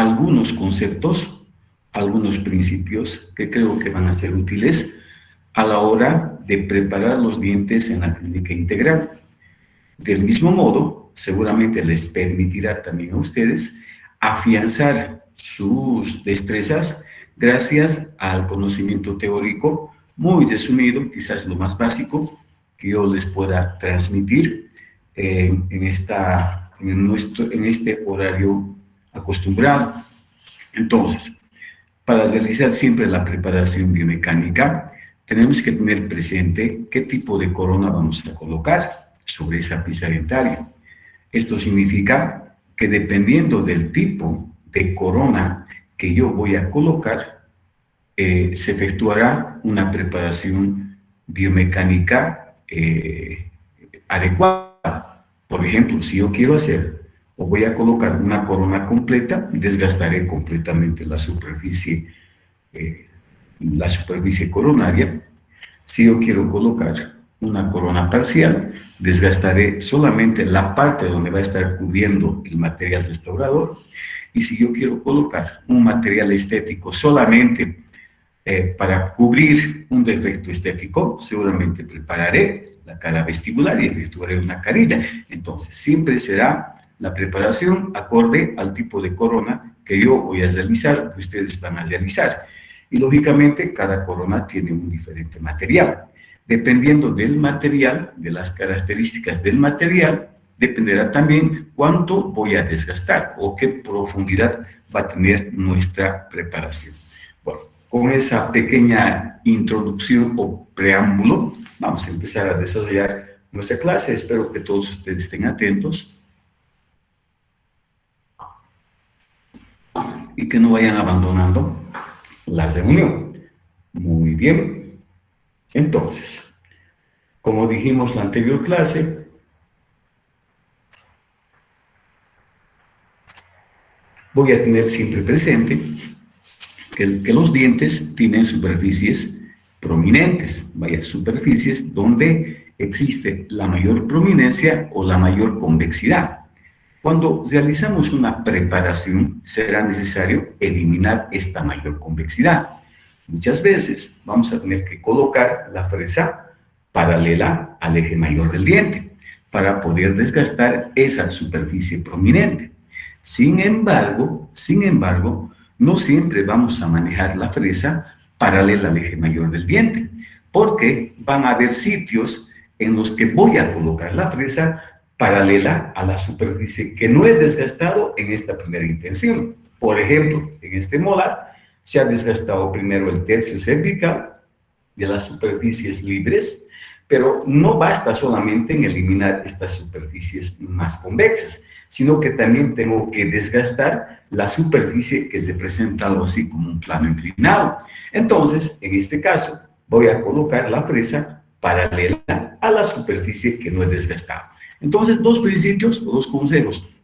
algunos conceptos, algunos principios que creo que van a ser útiles a la hora de preparar los dientes en la clínica integral. Del mismo modo, seguramente les permitirá también a ustedes afianzar sus destrezas gracias al conocimiento teórico muy resumido, quizás lo más básico que yo les pueda transmitir en este horario acostumbrado. Entonces, para realizar siempre la preparación biomecánica, tenemos que tener presente qué tipo de corona vamos a colocar sobre esa pieza dentaria. Esto significa que dependiendo del tipo de corona que yo voy a colocar, se efectuará una preparación biomecánica adecuada. Por ejemplo, si yo quiero hacer o voy a colocar una corona completa, desgastaré completamente la superficie coronaria. Si yo quiero colocar una corona parcial, desgastaré solamente la parte donde va a estar cubriendo el material restaurador. Y si yo quiero colocar un material estético solamente para cubrir un defecto estético, seguramente prepararé la cara vestibular y efectuaré una carilla. Entonces, siempre será la preparación acorde al tipo de corona que yo voy a realizar, que ustedes van a realizar. Y lógicamente, cada corona tiene un diferente material. Dependiendo del material, de las características del material, dependerá también cuánto voy a desgastar o qué profundidad va a tener nuestra preparación. Bueno, con esa pequeña introducción o preámbulo, vamos a empezar a desarrollar nuestra clase. Espero que todos ustedes estén atentos y que no vayan abandonando la reunión. Muy bien. Entonces, como dijimos en la anterior clase, voy a tener siempre presente que los dientes tienen superficies prominentes, vaya, superficies donde existe la mayor prominencia o la mayor convexidad. Cuando realizamos una preparación, será necesario eliminar esta mayor convexidad. Muchas veces vamos a tener que colocar la fresa paralela al eje mayor del diente para poder desgastar esa superficie prominente. Sin embargo, no siempre vamos a manejar la fresa paralela al eje mayor del diente, porque van a haber sitios en los que voy a colocar la fresa paralela a la superficie que no he desgastado en esta primera intención. Por ejemplo, en este molar se ha desgastado primero el tercio cervical de las superficies libres, pero no basta solamente en eliminar estas superficies más convexas, sino que también tengo que desgastar la superficie que representa algo así como un plano inclinado. Entonces, en este caso, voy a colocar la fresa paralela a la superficie que no he desgastado. Entonces, dos principios, dos consejos.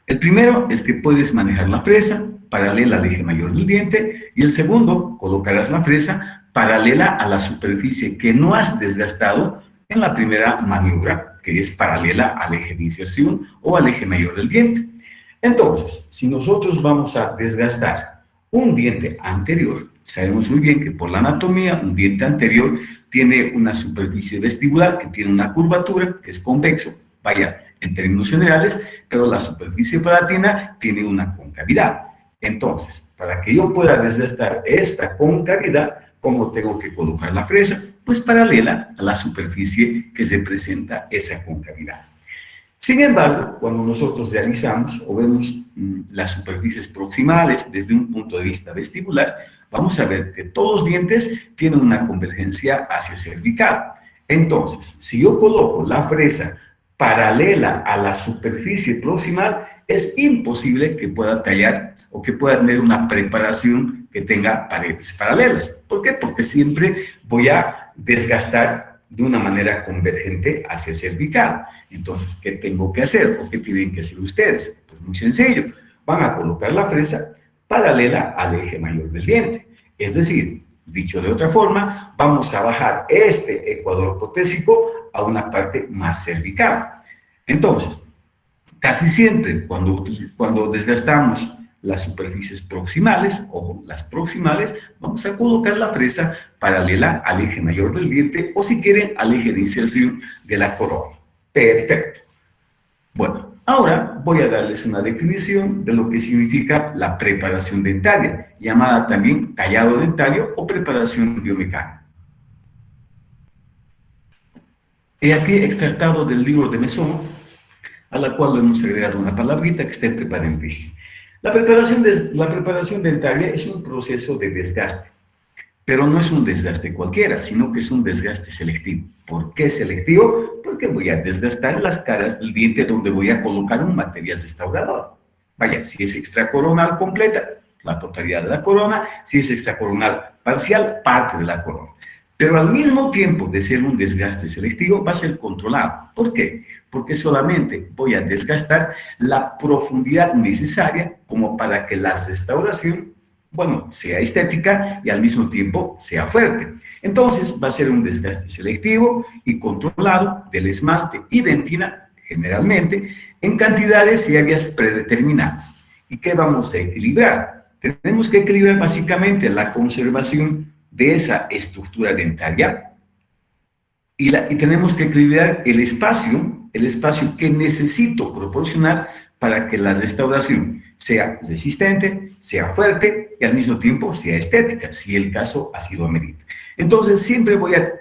El primero es que puedes manejar la fresa paralela al eje mayor del diente, y el segundo, colocarás la fresa paralela a la superficie que no has desgastado en la primera maniobra, que es paralela al eje de inserción o al eje mayor del diente. Entonces, si nosotros vamos a desgastar un diente anterior, sabemos muy bien que por la anatomía un diente anterior tiene una superficie vestibular que tiene una curvatura, que es convexo, vaya, en términos generales, pero la superficie palatina tiene una concavidad. Entonces, para que yo pueda desgastar esta concavidad, ¿cómo tengo que colocar la fresa? Pues paralela a la superficie que representa esa concavidad. Sin embargo, cuando nosotros realizamos o vemos las superficies proximales desde un punto de vista vestibular, vamos a ver que todos los dientes tienen una convergencia hacia cervical. Entonces, si yo coloco la fresa paralela a la superficie proximal, es imposible que pueda tallar o que pueda tener una preparación que tenga paredes paralelas. ¿Por qué? Porque siempre voy a desgastar de una manera convergente hacia cervical. Entonces, ¿qué tengo que hacer? ¿O qué tienen que hacer ustedes? Pues muy sencillo. Van a colocar la fresa paralela al eje mayor del diente. Es decir, dicho de otra forma, vamos a bajar este ecuador protésico a una parte más cervical. Entonces, casi siempre cuando desgastamos las superficies proximales, ojo, las proximales, vamos a colocar la fresa paralela al eje mayor del diente o si quieren al eje de inserción de la corona. Perfecto. Bueno, ahora voy a darles una definición de lo que significa la preparación dentaria, llamada también tallado dentario o preparación biomecánica. He aquí extractado del libro de Mesón, a la cual le hemos agregado una palabrita que está entre paréntesis. La preparación dentaria es un proceso de desgaste, pero no es un desgaste cualquiera, sino que es un desgaste selectivo. ¿Por qué selectivo? Porque voy a desgastar las caras del diente donde voy a colocar un material restaurador. Vaya, si es extracoronal completa, la totalidad de la corona; si es extracoronal parcial, parte de la corona. Pero al mismo tiempo de ser un desgaste selectivo, va a ser controlado. ¿Por qué? Porque solamente voy a desgastar la profundidad necesaria como para que la restauración, bueno, sea estética y al mismo tiempo sea fuerte. Entonces va a ser un desgaste selectivo y controlado del esmalte y dentina, generalmente, en cantidades y áreas predeterminadas. ¿Y qué vamos a equilibrar? Tenemos que equilibrar básicamente la conservación de esa estructura dentaria y tenemos que equilibrar el espacio que necesito proporcionar para que la restauración sea resistente, sea fuerte y al mismo tiempo sea estética, si el caso así lo amerita. Entonces siempre voy a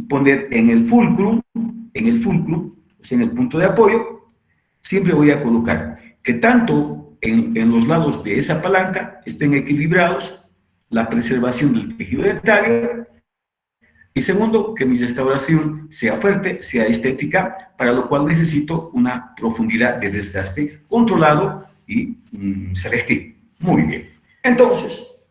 poner en el fulcrum, o sea, en el punto de apoyo, siempre voy a colocar que tanto en los lados de esa palanca estén equilibrados la preservación del tejido dentario, y segundo, que mi restauración sea fuerte, sea estética, para lo cual necesito una profundidad de desgaste controlado y selectivo. Muy bien. Entonces,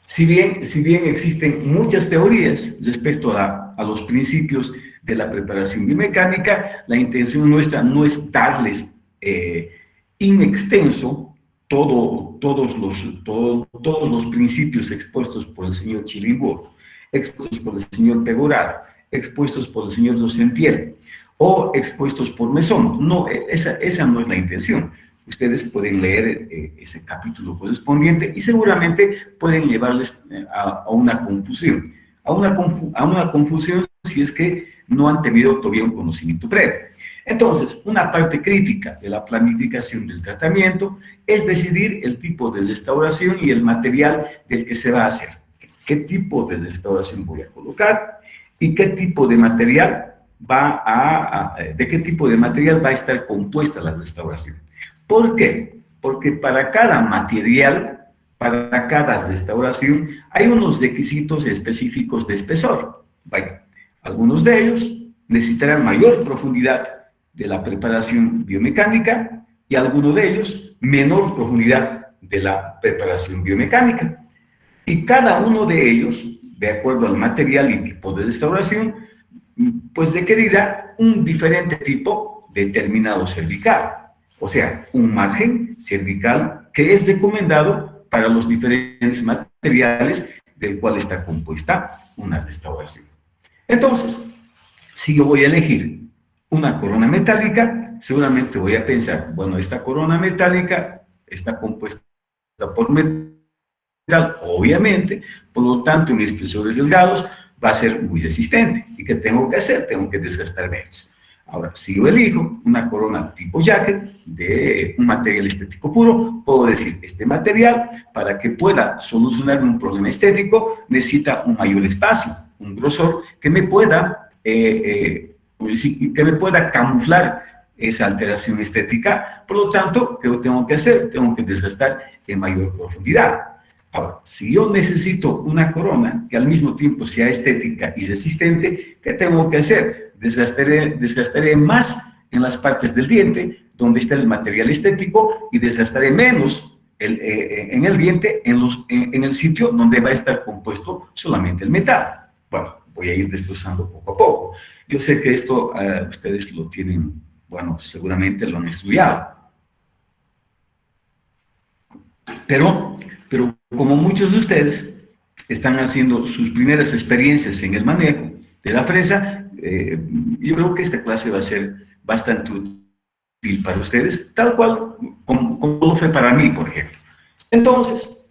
si bien existen muchas teorías respecto a los principios de la preparación biomecánica, la intención nuestra no es darles in extenso todos los principios expuestos por el señor Chillingworth, expuestos por el señor Pegoraro, expuestos por el señor Docentiel o expuestos por Mesón. No, esa no es la intención. Ustedes pueden leer ese capítulo correspondiente y seguramente pueden llevarles a una confusión. A una confusión si es que no han tenido todavía un conocimiento previo. Entonces, una parte crítica de la planificación del tratamiento es decidir el tipo de restauración y el material del que se va a hacer. ¿Qué tipo de restauración voy a colocar? ¿Y qué tipo de material de qué tipo de material va a estar compuesta la restauración? ¿Por qué? Porque para cada material, para cada restauración, hay unos requisitos específicos de espesor. Vaya, algunos de ellos necesitarán mayor profundidad de la preparación biomecánica y algunos de ellos menor profundidad de la preparación biomecánica. Y cada uno de ellos, de acuerdo al material y tipo de restauración, pues requerirá un diferente tipo de terminado cervical. O sea, un margen cervical que es recomendado para los diferentes materiales del cual está compuesta una restauración. Entonces, si yo voy a elegir una corona metálica, seguramente voy a pensar, bueno, esta corona metálica está compuesta por metal, obviamente, por lo tanto, en espesores delgados va a ser muy resistente. ¿Y qué tengo que hacer? Tengo que desgastar menos. Ahora, si yo elijo una corona tipo jacket de un material estético puro, puedo decir, este material, para que pueda solucionar un problema estético, necesita un mayor espacio, un grosor que me pueda camuflar esa alteración estética. Por lo tanto, ¿qué tengo que hacer? Tengo que desgastar en mayor profundidad. Ahora, si yo necesito una corona que al mismo tiempo sea estética y resistente, ¿qué tengo que hacer? Desgastaré más en las partes del diente donde está el material estético y desgastaré menos en el diente en el sitio donde va a estar compuesto solamente el metal. Bueno, voy a ir desglosando poco a poco. Yo sé que esto ustedes lo tienen, bueno, seguramente lo han estudiado. Pero como muchos de ustedes están haciendo sus primeras experiencias en el manejo de la fresa, yo creo que esta clase va a ser bastante útil para ustedes, tal cual como lo fue para mí, por ejemplo. Entonces,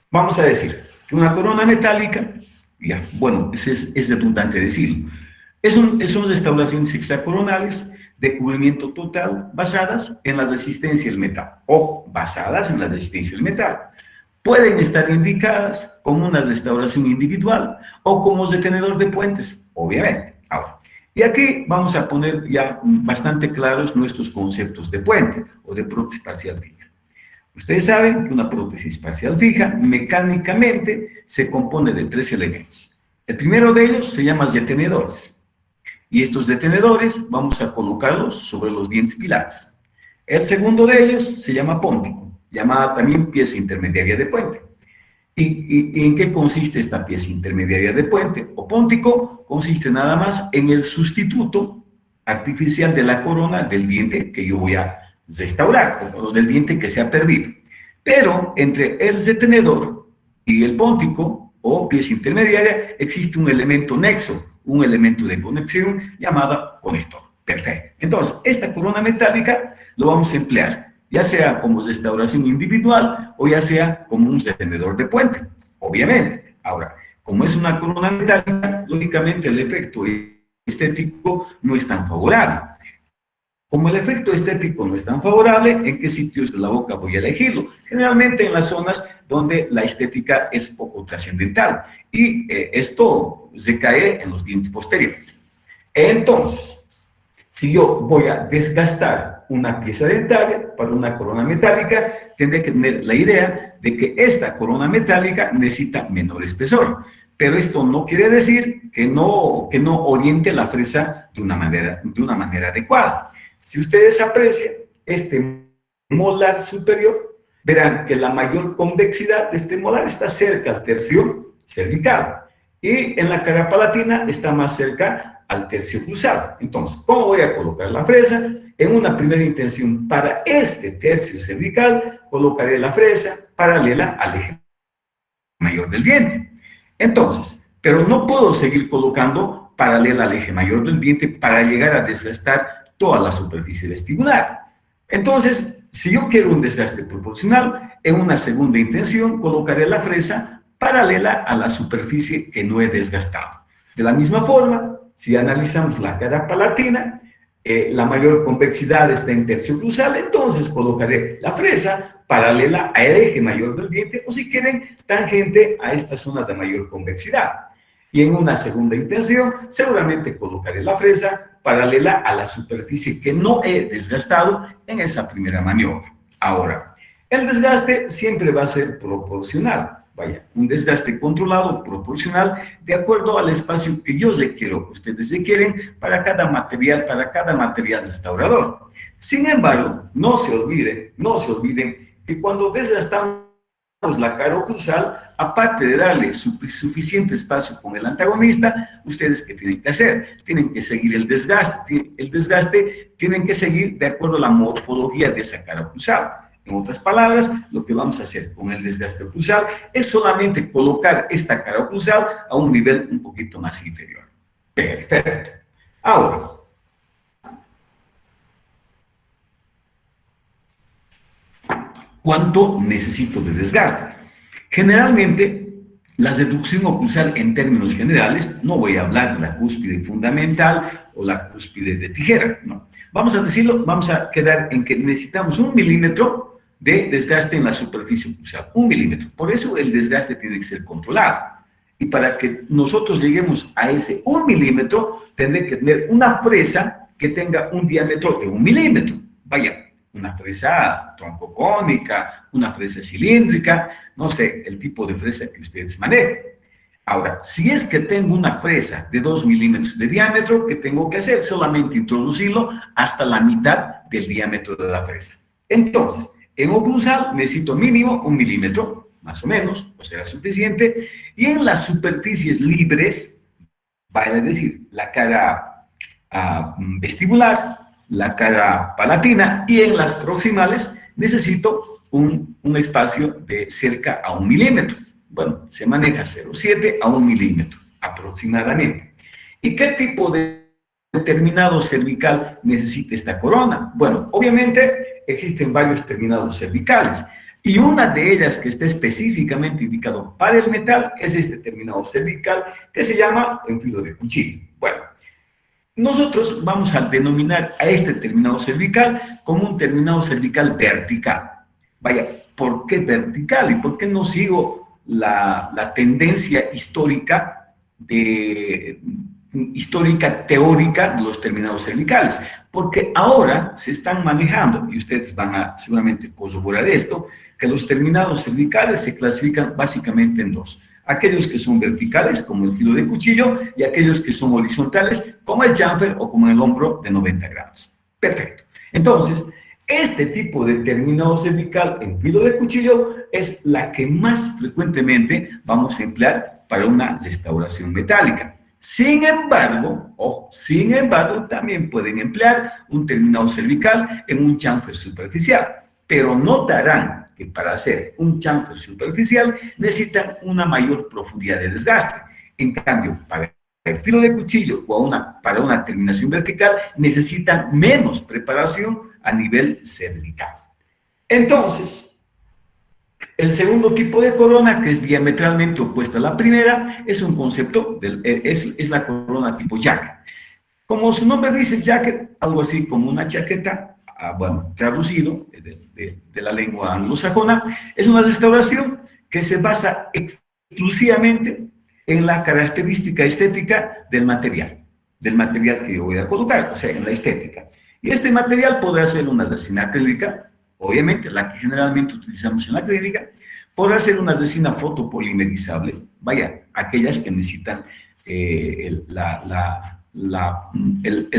vamos a decir que una corona metálica, ya, bueno, es redundante decirlo, son restauraciones extracoronales de cubrimiento total basadas en la resistencia del metal. Ojo, basadas en la resistencia del metal. Pueden estar indicadas como una restauración individual o como retenedor de puentes, obviamente. Ahora, y aquí vamos a poner ya bastante claros nuestros conceptos de puente o de prótesis parcial fija. Ustedes saben que una prótesis parcial fija mecánicamente se compone de 3 elementos. El primero de ellos se llama detenedores. Y estos detenedores vamos a colocarlos sobre los dientes pilares. El segundo de ellos se llama póntico, llamada también pieza intermediaria de puente. ¿Y en qué consiste esta pieza intermediaria de puente o póntico? Consiste nada más en el sustituto artificial de la corona del diente que yo voy a restaurar o del diente que se ha perdido. Pero entre el detenedor y el póntico o pieza intermediaria existe un elemento nexo, un elemento de conexión llamado conector. Perfecto. Entonces, esta corona metálica lo vamos a emplear ya sea como restauración individual o ya sea como un detenedor de puente, obviamente. Ahora, como es una corona metálica, lógicamente el efecto estético no es tan favorable. Como el efecto estético no es tan favorable, ¿en qué sitios de la boca voy a elegirlo? Generalmente en las zonas donde la estética es poco trascendental y esto recae en los dientes posteriores. Entonces, si yo voy a desgastar una pieza dentaria para una corona metálica, tendré que tener la idea de que esta corona metálica necesita menor espesor. Pero esto no quiere decir que no oriente la fresa de una manera adecuada. Si ustedes aprecian este molar superior, verán que la mayor convexidad de este molar está cerca al tercio cervical y en la cara palatina está más cerca al tercio cruzado. Entonces, ¿cómo voy a colocar la fresa? En una primera intención, para este tercio cervical, colocaré la fresa paralela al eje mayor del diente. Entonces, pero no puedo seguir colocando paralela al eje mayor del diente para llegar a desgastar toda la superficie vestibular. Entonces, si yo quiero un desgaste proporcional, en una segunda intención colocaré la fresa paralela a la superficie que no he desgastado. De la misma forma, si analizamos la cara palatina, la mayor convexidad está en tercio cruzal, entonces colocaré la fresa paralela al eje mayor del diente o si quieren, tangente a esta zona de mayor convexidad. Y en una segunda intención, seguramente colocaré la fresa paralela a la superficie que no he desgastado en esa primera maniobra. Ahora, el desgaste siempre va a ser proporcional. Vaya, un desgaste controlado, proporcional, de acuerdo al espacio que yo requiero, ustedes requieren para cada material restaurador. Sin embargo, no se olviden que cuando desgastamos la cara oclusal, aparte de darle suficiente espacio con el antagonista, ¿ustedes qué tienen que hacer? Tienen que seguir el desgaste tienen que seguir de acuerdo a la morfología de esa cara oclusal. En otras palabras, lo que vamos a hacer con el desgaste oclusal es solamente colocar esta cara oclusal a un nivel un poquito más inferior. Perfecto. Ahora, ¿cuánto necesito de desgaste? Generalmente, la reducción oclusal en términos generales, no voy a hablar de la cúspide fundamental o la cúspide de tijera, no. Vamos a quedar en que necesitamos 1 milímetro de desgaste en la superficie oclusal, 1 milímetro. Por eso el desgaste tiene que ser controlado. Y para que nosotros lleguemos a ese 1 milímetro, tendré que tener una fresa que tenga un diámetro de 1 milímetro. Vaya, una fresa troncocónica, una fresa cilíndrica, no sé, el tipo de fresa que ustedes manejen. Ahora, si es que tengo una fresa de 2 milímetros de diámetro, ¿qué tengo que hacer? Solamente introducirlo hasta la mitad del diámetro de la fresa. Entonces, en oclusal necesito mínimo 1 milímetro, más o menos, o será suficiente, y en las superficies libres, vale decir, la cara vestibular, la cara palatina, y en las proximales necesito un espacio de cerca a 1 milímetro. Bueno, se maneja 0,7 a 1 milímetro aproximadamente. ¿Y qué tipo de terminado cervical necesita esta corona? Bueno, obviamente existen varios terminados cervicales. Y una de ellas que está específicamente indicado para el metal es este terminado cervical que se llama en filo de cuchillo. Bueno, nosotros vamos a denominar a este terminado cervical como un terminado cervical vertical. Vaya, ¿por qué vertical? ¿Y por qué no sigo la tendencia histórica teórica de los terminados cervicales? Porque ahora se están manejando, y ustedes van a seguramente corroborar esto, que los terminados cervicales se clasifican básicamente en dos: aquellos que son verticales, como el filo de cuchillo, y aquellos que son horizontales, como el chamfer o como el hombro de 90 grados. Perfecto. Entonces, este tipo de terminado cervical en filo de cuchillo es la que más frecuentemente vamos a emplear para una restauración metálica. Sin embargo, ojo, sin embargo, también pueden emplear un terminado cervical en un chamfer superficial, pero notarán que para hacer un chamfer superficial necesitan una mayor profundidad de desgaste. En cambio, para el filo de cuchillo o para una terminación vertical necesitan menos preparación a nivel cervical. Entonces, el segundo tipo de corona, que es diametralmente opuesta a la primera, es un concepto, es la corona tipo jacket. Como su nombre dice, jacket, algo así como una chaqueta, bueno, traducido de la lengua anglosajona, es una restauración que se basa exclusivamente en la característica estética del material que yo voy a colocar, o sea, en la estética. Y este material podrá ser una resina acrílica, obviamente, la que generalmente utilizamos en la clínica, podrá ser una resina fotopolimerizable, vaya, aquellas que necesitan el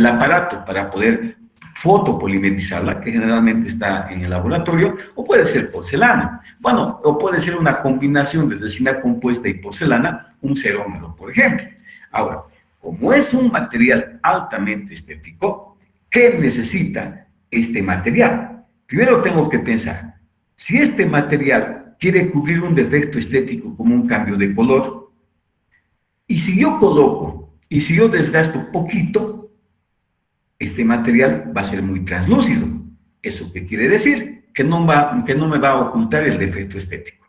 aparato para poder fotopolimerizarla, que generalmente está en el laboratorio, o puede ser porcelana. Bueno, o puede ser una combinación de resina compuesta y porcelana, un cerómero, por ejemplo. Ahora, como es un material altamente estético, ¿qué necesita este material? Primero tengo que pensar, si este material quiere cubrir un defecto estético como un cambio de color, y si yo coloco, y si yo desgasto poquito, este material va a ser muy translúcido. ¿Eso qué quiere decir? Que no me va a ocultar el defecto estético.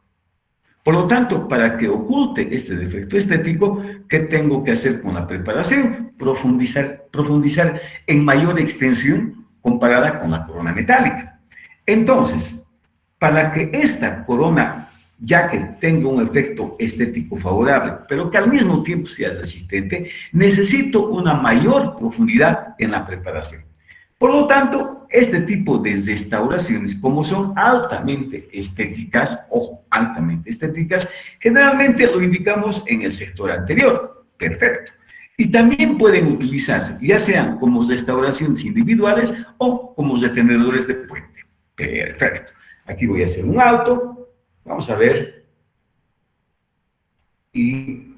Por lo tanto, para que oculte este defecto estético, ¿qué tengo que hacer con la preparación? Profundizar en mayor extensión comparada con la corona metálica. Entonces, para que esta corona, ya que tenga un efecto estético favorable, pero que al mismo tiempo sea resistente, necesito una mayor profundidad en la preparación. Por lo tanto, este tipo de restauraciones, como son altamente estéticas, ojo, altamente estéticas, generalmente lo indicamos en el sector anterior. Perfecto. Y también pueden utilizarse, ya sean como restauraciones individuales o como retenedores de puente. Perfecto. Aquí voy a hacer un alto. Vamos a ver. Y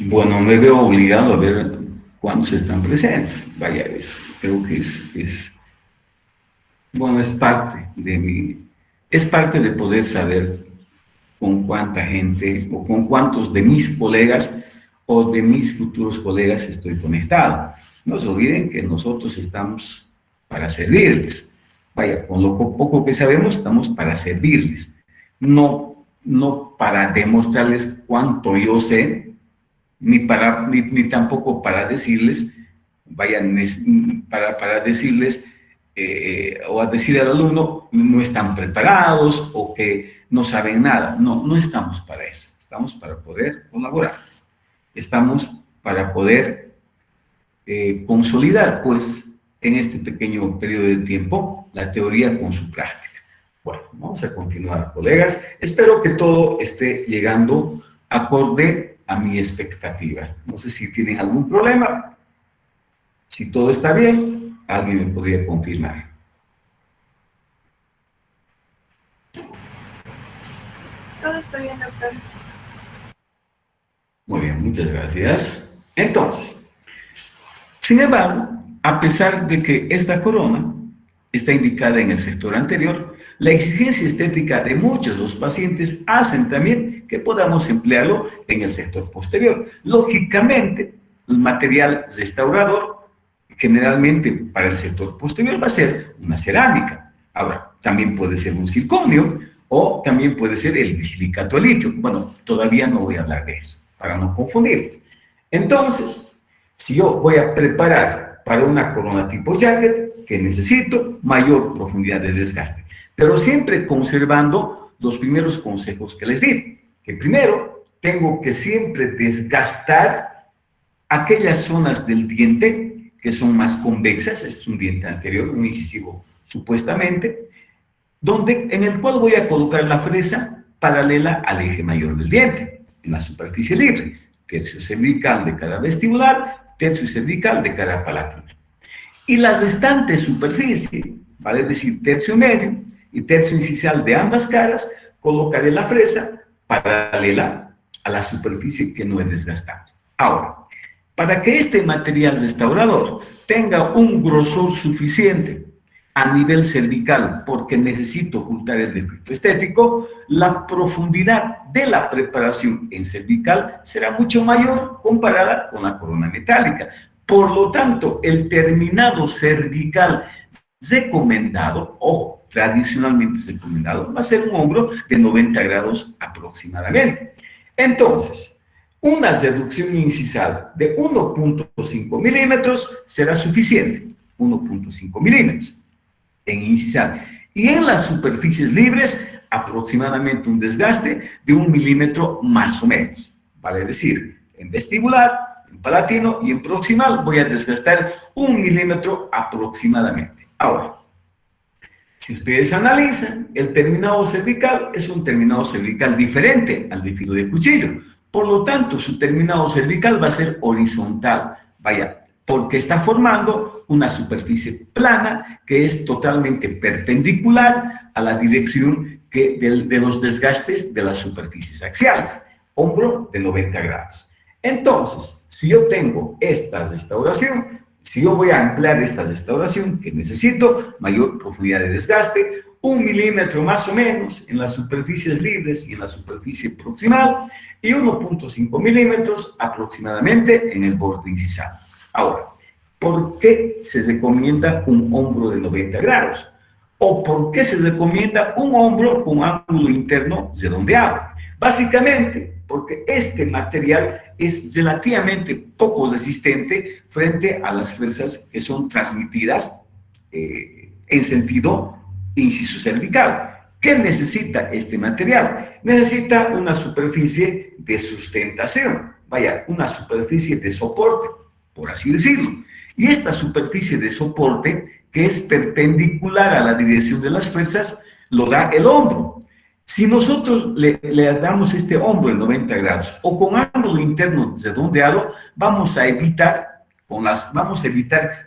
bueno, me veo obligado a ver cuántos están presentes. Vaya, creo que bueno, es parte de poder saber con cuánta gente o con cuántos de mis colegas o de mis futuros colegas estoy conectado. No se olviden que nosotros estamos para servirles. Vaya, con lo poco que sabemos, estamos para servirles. No para demostrarles cuánto yo sé, ni tampoco para decirles, para decirles o a decir al alumno no están preparados o que no saben nada. No estamos para eso. Estamos para poder colaborar. Estamos para poder consolidar, pues, en este pequeño periodo de tiempo, la teoría con su práctica. Bueno, vamos a continuar, colegas. Espero que todo esté llegando acorde a mi expectativa. No sé si tienen algún problema. Si todo está bien, alguien me podría confirmar. Todo está bien, doctor. Muy bien, muchas gracias. Entonces, sin embargo, a pesar de que esta corona está indicada en el sector anterior, la exigencia estética de muchos de los pacientes hacen también que podamos emplearlo en el sector posterior. Lógicamente, el material restaurador generalmente para el sector posterior va a ser una cerámica. Ahora, también puede ser un circonio o también puede ser el silicato de litio. Bueno, todavía no voy a hablar de eso, para no confundirles. Entonces, si yo voy a preparar para una corona tipo jacket, que necesito mayor profundidad de desgaste, pero siempre conservando los primeros consejos que les di, que primero tengo que siempre desgastar aquellas zonas del diente que son más convexas, es un diente anterior, un incisivo supuestamente, en el cual voy a colocar la fresa paralela al eje mayor del diente, en la superficie libre, tercio cervical de cara vestibular, tercio cervical de cara palatina. Y las restantes superficies, vale decir tercio medio y tercio incisal de ambas caras, colocaré la fresa paralela a la superficie que no he desgastado. Ahora, para que este material restaurador tenga un grosor suficiente a nivel cervical, porque necesito ocultar el defecto estético, la profundidad de la preparación en cervical será mucho mayor comparada con la corona metálica. Por lo tanto, el terminado cervical recomendado, ojo, tradicionalmente recomendado, va a ser un hombro de 90 grados aproximadamente. Entonces, una reducción incisal de 1.5 milímetros será suficiente, 1.5 milímetros en incisal. Y en las superficies libres, aproximadamente un desgaste de 1 milímetro más o menos. Vale decir, en vestibular, en palatino y en proximal voy a desgastar 1 milímetro aproximadamente. Ahora, si ustedes analizan, el terminado cervical es un terminado cervical diferente al de filo de cuchillo. Por lo tanto, su terminado cervical va a ser horizontal. Vaya, porque está formando una superficie plana que es totalmente perpendicular a la dirección de los desgastes de las superficies axiales. Hombro de 90 grados. Entonces, si yo tengo esta restauración, si yo voy a emplear esta restauración que necesito, mayor profundidad de desgaste, 1 milímetro más o menos en las superficies libres y en la superficie proximal, y 1.5 milímetros aproximadamente en el borde incisal. Ahora, ¿por qué se recomienda un hombro de 90 grados? ¿O por qué se recomienda un hombro con ángulo interno redondeado? Básicamente, porque este material es relativamente poco resistente frente a las fuerzas que son transmitidas en sentido inciso cervical. ¿Qué necesita este material? Necesita una superficie de sustentación, vaya, una superficie de soporte, por así decirlo. Y esta superficie de soporte, que es perpendicular a la dirección de las fuerzas, lo da el hombro. Si nosotros le damos este hombro en 90 grados o con ángulo interno redondeado, vamos a evitar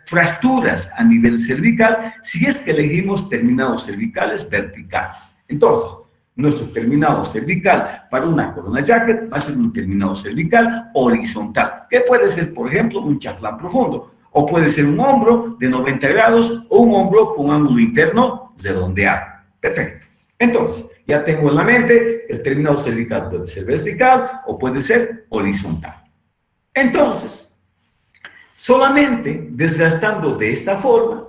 fracturas a nivel cervical si es que elegimos terminados cervicales verticales. Entonces, nuestro terminado cervical para una corona jacket va a ser un terminado cervical horizontal, que puede ser, por ejemplo, un chaflán profundo, o puede ser un hombro de 90 grados o un hombro con ángulo interno redondeado. Perfecto. Entonces, ya tengo en la mente, el terminado cervical puede ser vertical o puede ser horizontal. Entonces, solamente desgastando de esta forma,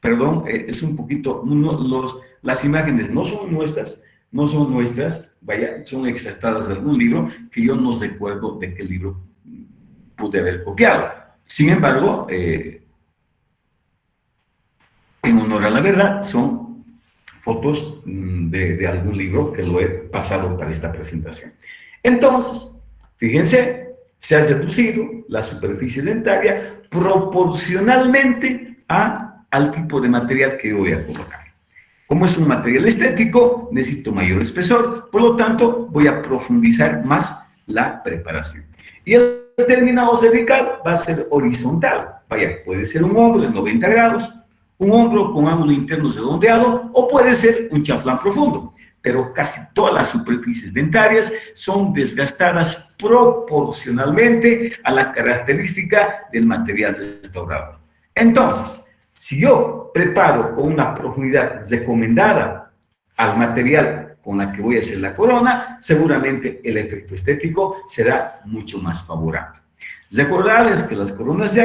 perdón, es un poquito, las imágenes no son nuestras, vaya, son extractadas de algún libro que yo no recuerdo de qué libro pude haber copiado. Sin embargo, en honor a la verdad, son fotos de algún libro que lo he pasado para esta presentación. Entonces, fíjense, se ha reducido la superficie dentaria proporcionalmente al tipo de material que voy a colocar. Como es un material estético, necesito mayor espesor, por lo tanto, voy a profundizar más la preparación. Y el terminado cervical va a ser horizontal. Vaya, puede ser un hombro de 90 grados, un hombro con ángulo interno redondeado, o puede ser un chaflán profundo. Pero casi todas las superficies dentarias son desgastadas proporcionalmente a la característica del material restaurador. Entonces, Si yo preparo con una profundidad recomendada al material con la que voy a hacer la corona, seguramente el efecto estético será mucho más favorable. Recordarles que las coronas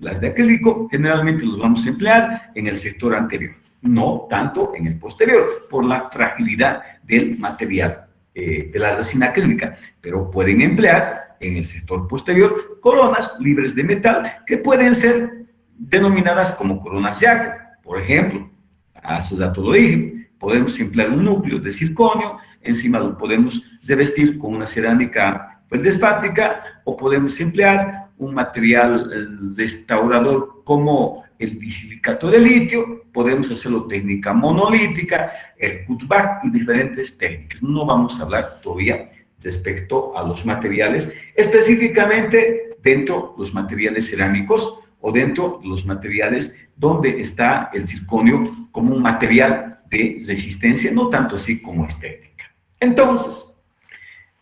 las de acrílico, generalmente los vamos a emplear en el sector anterior, no tanto en el posterior, por la fragilidad del material de la resina acrílica, pero pueden emplear en el sector posterior coronas libres de metal que pueden ser denominadas como coronas jacket. Por ejemplo, hace rato lo dije, podemos emplear un núcleo de circonio, encima lo podemos revestir con una cerámica feldespática o podemos emplear un material restaurador como el bisilicato de litio, podemos hacerlo técnica monolítica, el cutback y diferentes técnicas. No vamos a hablar todavía respecto a los materiales, específicamente dentro de los materiales cerámicos o dentro de los materiales donde está el circonio como un material de resistencia, no tanto así como estética. Entonces,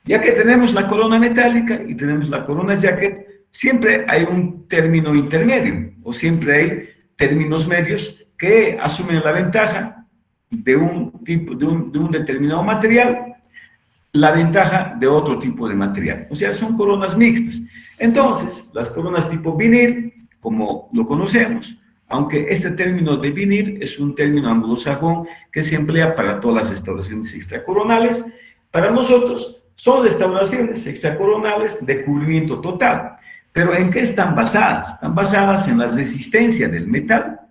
ya que tenemos la corona metálica y tenemos la corona jacket, siempre hay un término intermedio o siempre hay términos medios que asumen la ventaja de un determinado material, la ventaja de otro tipo de material. O sea, son coronas mixtas. Entonces, las coronas tipo vinil, como lo conocemos, aunque este término de vinil es un término anglosajón que se emplea para todas las restauraciones extracoronales, para nosotros son restauraciones extracoronales de cubrimiento total. ¿Pero en qué están basadas? Están basadas en la resistencia del metal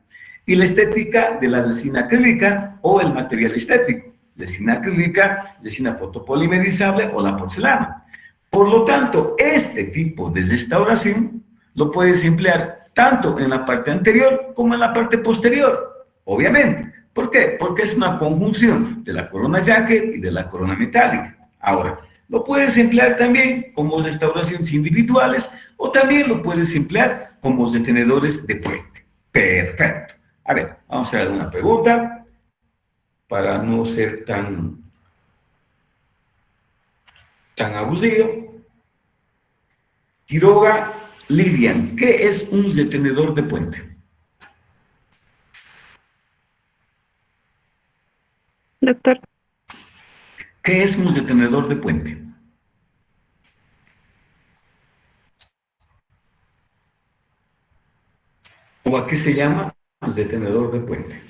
y la estética de la resina acrílica o el material estético. Resina acrílica, resina fotopolimerizable o la porcelana. Por lo tanto, este tipo de restauración lo puedes emplear tanto en la parte anterior como en la parte posterior, obviamente. ¿Por qué? Porque es una conjunción de la corona jacket y de la corona metálica. Ahora, lo puedes emplear también como restauraciones individuales o también lo puedes emplear como retenedores de puente. Perfecto. A ver, vamos a hacer una pregunta para no ser tan abusivo. Quiroga Lilian, ¿qué es un retenedor de puente? Doctor, ¿Qué es un retenedor de puente? ¿O a qué se llama retenedor de puente?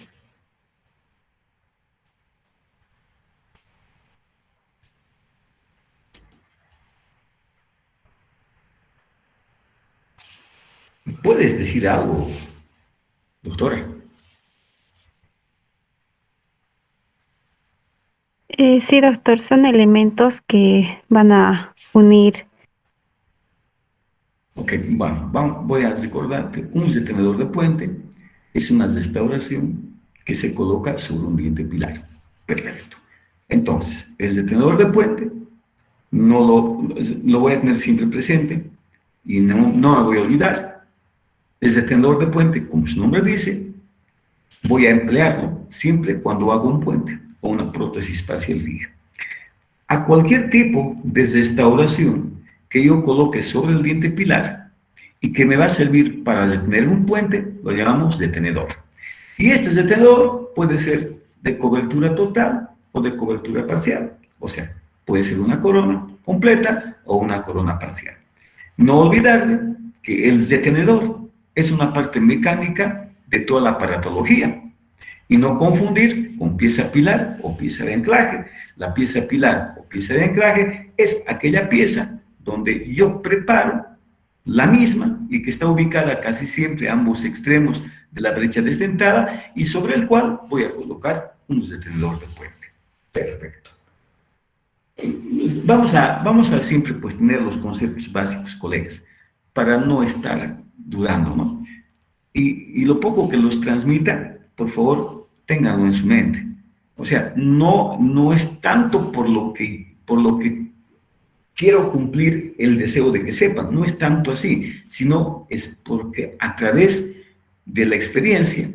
¿Puedes decir algo, doctora? sí, doctor, son elementos que van a unir. Ok, bueno, voy a recordarte, un retenedor de puente es una restauración que se coloca sobre un diente pilar. Perfecto. Entonces, el retenedor de puente no lo voy a tener siempre presente y no me voy a olvidar. El retenedor de puente, como su nombre dice, voy a emplearlo siempre cuando hago un puente o una prótesis parcial fija. A cualquier tipo de restauración que yo coloque sobre el diente pilar y que me va a servir para detener un puente, lo llamamos detenedor. Y este detenedor puede ser de cobertura total o de cobertura parcial. O sea, puede ser una corona completa o una corona parcial. No olvidarle que el detenedor es una parte mecánica de toda la aparatología. Y no confundir con pieza pilar o pieza de anclaje. La pieza pilar o pieza de anclaje es aquella pieza donde yo preparo la misma y que está ubicada casi siempre a ambos extremos de la brecha desdentada y sobre el cual voy a colocar un detenedor de puente. Perfecto. Vamos a siempre pues tener los conceptos básicos, colegas, para no estar dudando, ¿no? Y lo poco que los transmita, por favor, ténganlo en su mente. O sea, no es tanto por lo que quiero cumplir el deseo de que sepan, no es tanto así, sino es porque a través de la experiencia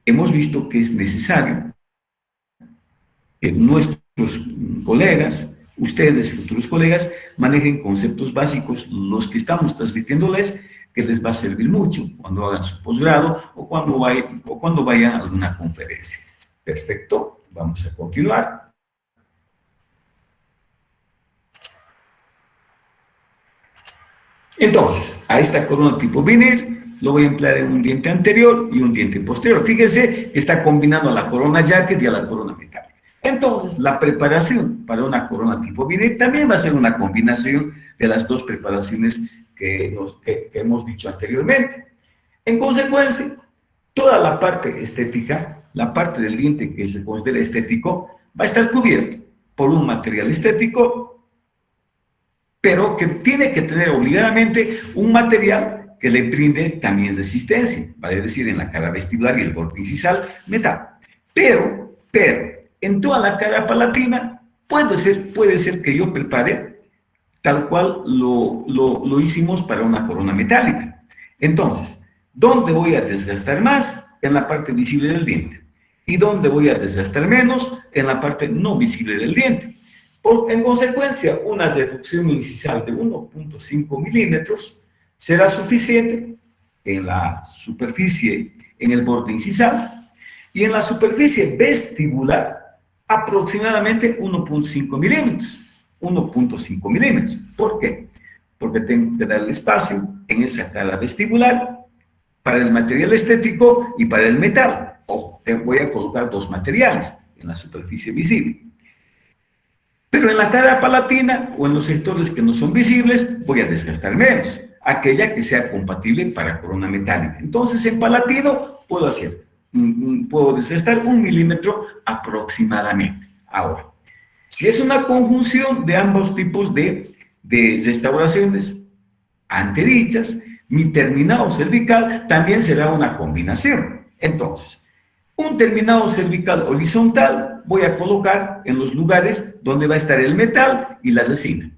hemos visto que es necesario que nuestros colegas, ustedes, futuros colegas, manejen conceptos básicos, los que estamos transmitiéndoles, que les va a servir mucho cuando hagan su posgrado o cuando vayan a alguna conferencia. Perfecto, vamos a continuar. Entonces, a esta corona tipo vinil lo voy a emplear en un diente anterior y un diente posterior. Fíjense que está combinando a la corona jacket y a la corona metálica. Entonces, la preparación para una corona tipo vinil también va a ser una combinación de las dos preparaciones que hemos dicho anteriormente. En consecuencia, toda la parte estética, la parte del diente que se considera estético, va a estar cubierto por un material estético, pero que tiene que tener obligadamente un material que le brinde también resistencia, vale decir, en la cara vestibular y el borde incisal, metal. Pero, en toda la cara palatina, puede ser que yo prepare tal cual lo hicimos para una corona metálica. Entonces, ¿dónde voy a desgastar más? En la parte visible del diente. ¿Y dónde voy a desgastar menos? En la parte no visible del diente. En consecuencia, una reducción incisal de 1.5 milímetros será suficiente en la superficie, en el borde incisal, y en la superficie vestibular aproximadamente 1.5 milímetros. 1.5 milímetros. ¿Por qué? Porque tengo que darle espacio en esa cara vestibular para el material estético y para el metal. Ojo, voy a colocar dos materiales en la superficie visible. Pero en la cara palatina o en los sectores que no son visibles voy a desgastar menos, aquella que sea compatible para corona metálica. Entonces en palatino puedo desgastar 1 milímetro aproximadamente. Ahora, si es una conjunción de ambos tipos de restauraciones antedichas, mi terminado cervical también será una combinación. Entonces, un terminado cervical horizontal voy a colocar en los lugares donde va a estar el metal y la resina.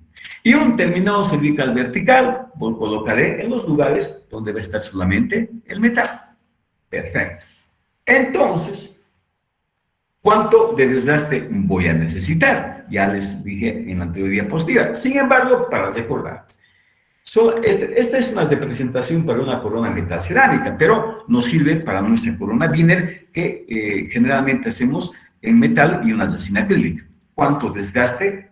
Y un terminado cervical vertical lo colocaré en los lugares donde va a estar solamente el metal. Perfecto. Entonces, ¿cuánto de desgaste voy a necesitar? Ya les dije en la anterior diapositiva. Sin embargo, para recordar, esta es una representación para una corona metal cerámica, pero nos sirve para nuestra corona Wiener que generalmente hacemos en metal y una resina acrílica. ¿Cuánto desgaste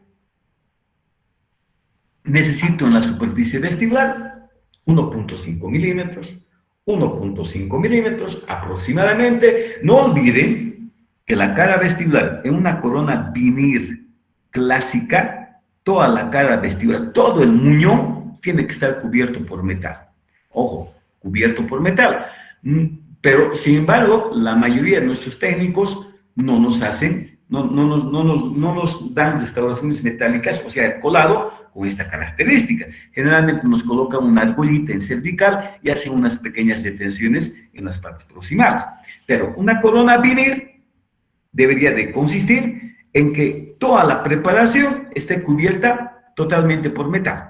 necesito en la superficie vestibular? 1.5 milímetros, 1.5 milímetros aproximadamente. No olviden que la cara vestibular en una corona Wiener clásica, toda la cara vestibular, todo el muñón, tiene que estar cubierto por metal. Ojo, cubierto por metal. Pero, sin embargo, la mayoría de nuestros técnicos no nos dan restauraciones metálicas, o sea, el colado con esta característica. Generalmente nos colocan una argollita en cervical y hacen unas pequeñas detenciones en las partes proximales. Pero una corona Wiener debería de consistir en que toda la preparación esté cubierta totalmente por metal.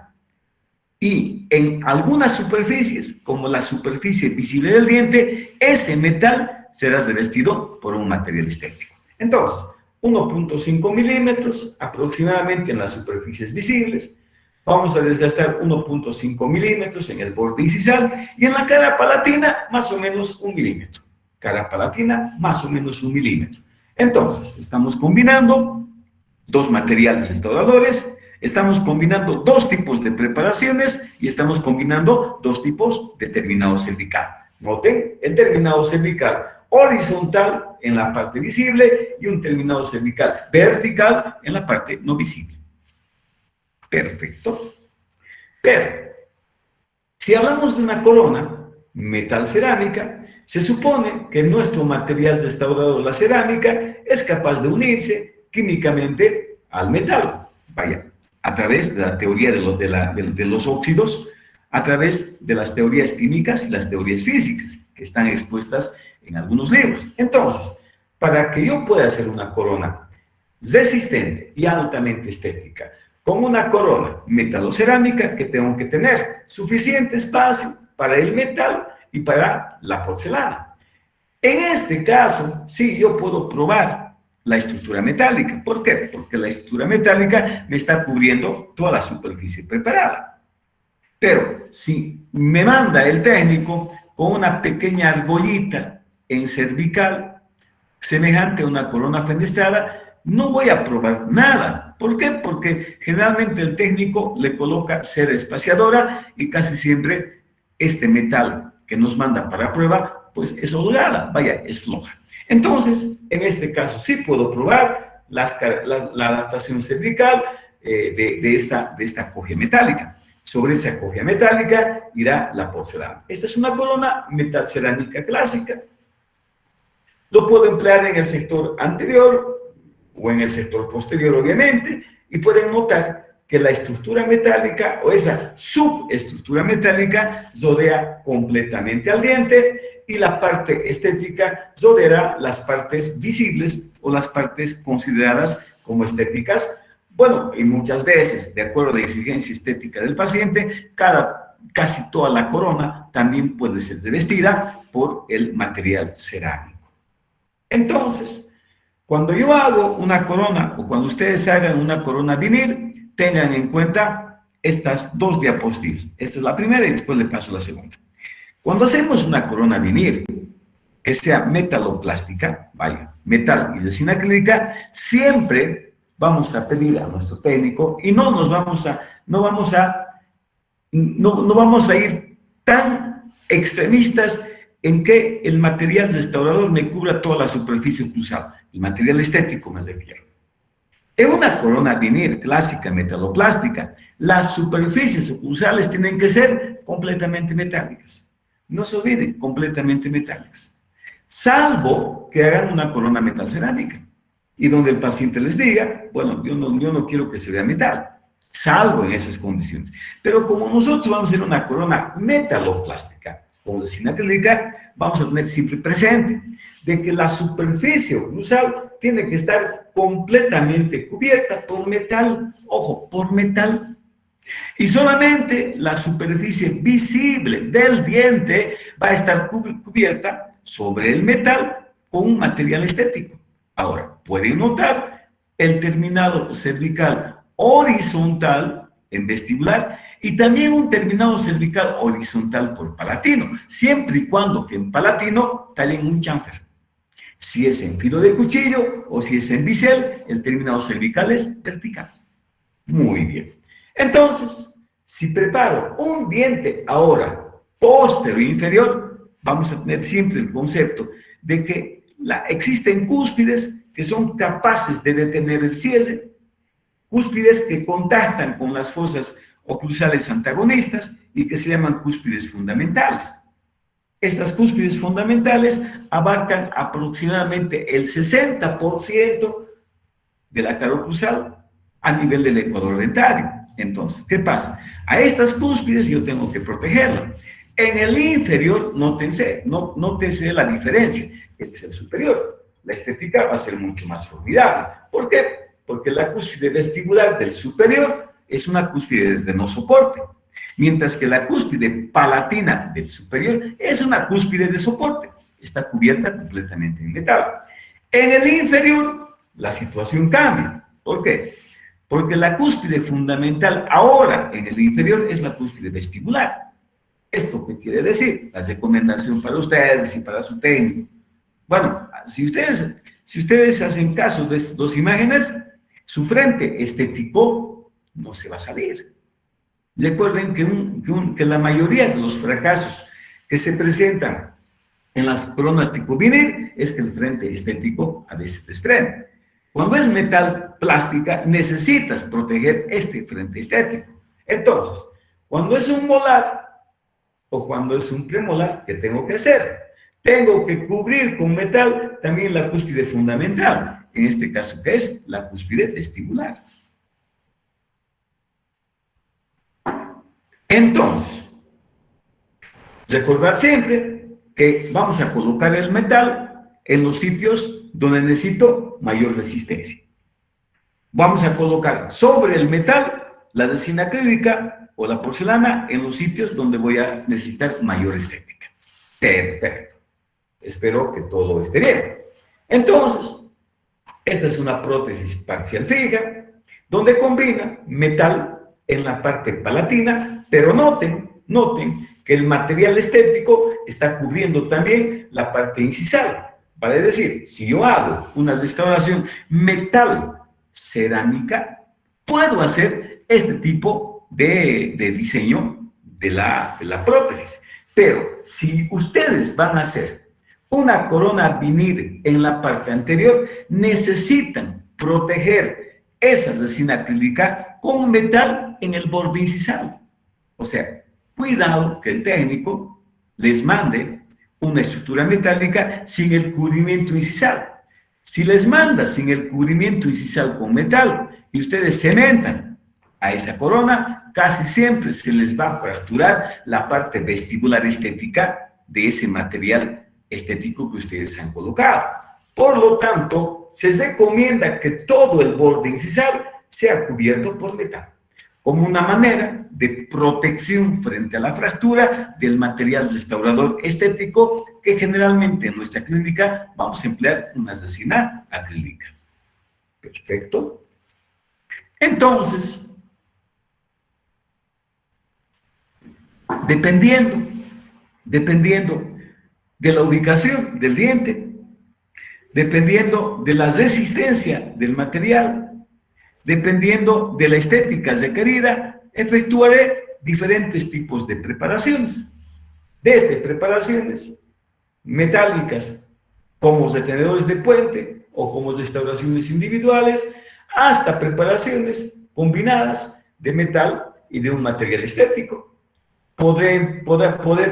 Y en algunas superficies, como la superficie visible del diente, ese metal será revestido por un material estético. Entonces, 1.5 milímetros aproximadamente en las superficies visibles. Vamos a desgastar 1.5 milímetros en el borde incisal y en la cara palatina más o menos 1 milímetro. Cara palatina más o menos 1 milímetro. Entonces, estamos combinando dos materiales restauradores. Estamos combinando dos tipos de preparaciones y estamos combinando dos tipos de terminado cervical. Noten, el terminado cervical horizontal en la parte visible y un terminado cervical vertical en la parte no visible. Perfecto. Pero, si hablamos de una corona metal cerámica, se supone que nuestro material restaurador, la cerámica, es capaz de unirse químicamente al metal. Vaya, a través de la teoría de los óxidos, a través de las teorías químicas y las teorías físicas, que están expuestas en algunos libros. Entonces, para que yo pueda hacer una corona resistente y altamente estética, con una corona metalocerámica, que tengo que tener suficiente espacio para el metal y para la porcelana. En este caso, sí, yo puedo probar la estructura metálica. ¿Por qué? Porque la estructura metálica me está cubriendo toda la superficie preparada. Pero si me manda el técnico con una pequeña argollita en cervical, semejante a una corona fenestrada, no voy a probar nada. ¿Por qué? Porque generalmente el técnico le coloca cera espaciadora y casi siempre este metal que nos manda para prueba, pues es holgada, vaya, es floja. Entonces, en este caso sí puedo probar la adaptación cervical de esta cojea metálica. Sobre esa cojea metálica irá la porcelana. Esta es una corona metal cerámica clásica. Lo puedo emplear en el sector anterior o en el sector posterior, obviamente, y pueden notar que la estructura metálica o esa subestructura metálica rodea completamente al diente y la parte estética rodea las partes visibles o las partes consideradas como estéticas. Bueno, y muchas veces, de acuerdo a la exigencia estética del paciente, casi toda la corona también puede ser revestida por el material cerámico. Entonces, cuando yo hago una corona o cuando ustedes hagan una corona vinil, tengan en cuenta estas dos diapositivas. Esta es la primera y después le paso la segunda. Cuando hacemos una corona vinil, que sea metaloplástica, vaya, metal y resina acrílica, siempre vamos a pedir a nuestro técnico y no vamos a ir tan extremistas en que el material restaurador me cubra toda la superficie oclusal. El material estético me refiero. En una corona vinil clásica metaloplástica, las superficies oclusales tienen que ser completamente metálicas. No se olviden, completamente metálicas. Salvo que hagan una corona metal cerámica. Y donde el paciente les diga, bueno, yo no quiero que se vea metal. Salvo en esas condiciones. Pero como nosotros vamos a hacer una corona metaloplástica, con resina acrílica, vamos a tener siempre presente de que la superficie oclusal tiene que estar completamente cubierta por metal, ojo, por metal. Y solamente la superficie visible del diente va a estar cubierta sobre el metal con un material estético. Ahora, pueden notar el terminado cervical horizontal en vestibular y también un terminado cervical horizontal por palatino, siempre y cuando que en palatino tallen un chanfer. Si es en filo de cuchillo o si es en bisel, el terminado cervical es vertical. Muy bien. Entonces, si preparo un diente ahora posterior e inferior, vamos a tener siempre el concepto de que existen cúspides que son capaces de detener el cierre, cúspides que contactan con las fosas oclusales antagonistas y que se llaman cúspides fundamentales. Estas cúspides fundamentales abarcan aproximadamente el 60% de la cara oclusal a nivel del ecuador dentario. Entonces, ¿qué pasa? A estas cúspides yo tengo que protegerlas. En el inferior, nótense la diferencia. Este es el superior. La estética va a ser mucho más formidable. ¿Por qué? Porque la cúspide vestibular del superior es una cúspide de no soporte, mientras que la cúspide palatina del superior es una cúspide de soporte. Está cubierta completamente en metal. En el inferior, la situación cambia. ¿Por qué? Porque la cúspide fundamental ahora en el inferior es la cúspide vestibular. ¿Esto qué quiere decir? La recomendación para ustedes y para su técnico. Bueno, si ustedes hacen caso de estas dos imágenes, su frente estético no se va a salir. Recuerden que la mayoría de los fracasos que se presentan en las coronas tipo vinil es que el frente estético a veces desprende. Cuando es metal plástica, necesitas proteger este frente estético. Entonces, cuando es un molar o cuando es un premolar, ¿qué tengo que hacer? Tengo que cubrir con metal también la cúspide fundamental. En este caso, ¿qué es? La cúspide vestibular. Entonces, recordar siempre que vamos a colocar el metal en los sitios donde necesito mayor resistencia. Vamos a colocar sobre el metal la resina acrílica o la porcelana en los sitios donde voy a necesitar mayor estética. Perfecto. Espero que todo esté bien. Entonces, esta es una prótesis parcial fija donde combina metal en la parte palatina, pero noten que el material estético está cubriendo también la parte incisal. Vale decir, si yo hago una restauración metal cerámica, puedo hacer este tipo de diseño de la prótesis. Pero si ustedes van a hacer una corona vinil en la parte anterior, necesitan proteger esa resina acrílica con metal en el borde incisal. O sea, cuidado que el técnico les mande una estructura metálica sin el cubrimiento incisal. Si les manda sin el cubrimiento incisal con metal y ustedes cementan a esa corona, casi siempre se les va a fracturar la parte vestibular estética de ese material estético que ustedes han colocado. Por lo tanto, se recomienda que todo el borde incisal sea cubierto por metal, como una manera de protección frente a la fractura del material restaurador estético que generalmente en nuestra clínica vamos a emplear una resina acrílica. Perfecto. Entonces, dependiendo de la ubicación del diente, dependiendo de la resistencia del material, dependiendo de la estética requerida, efectuaré diferentes tipos de preparaciones. Desde preparaciones metálicas como retenedores de puente o como restauraciones individuales, hasta preparaciones combinadas de metal y de un material estético. Podré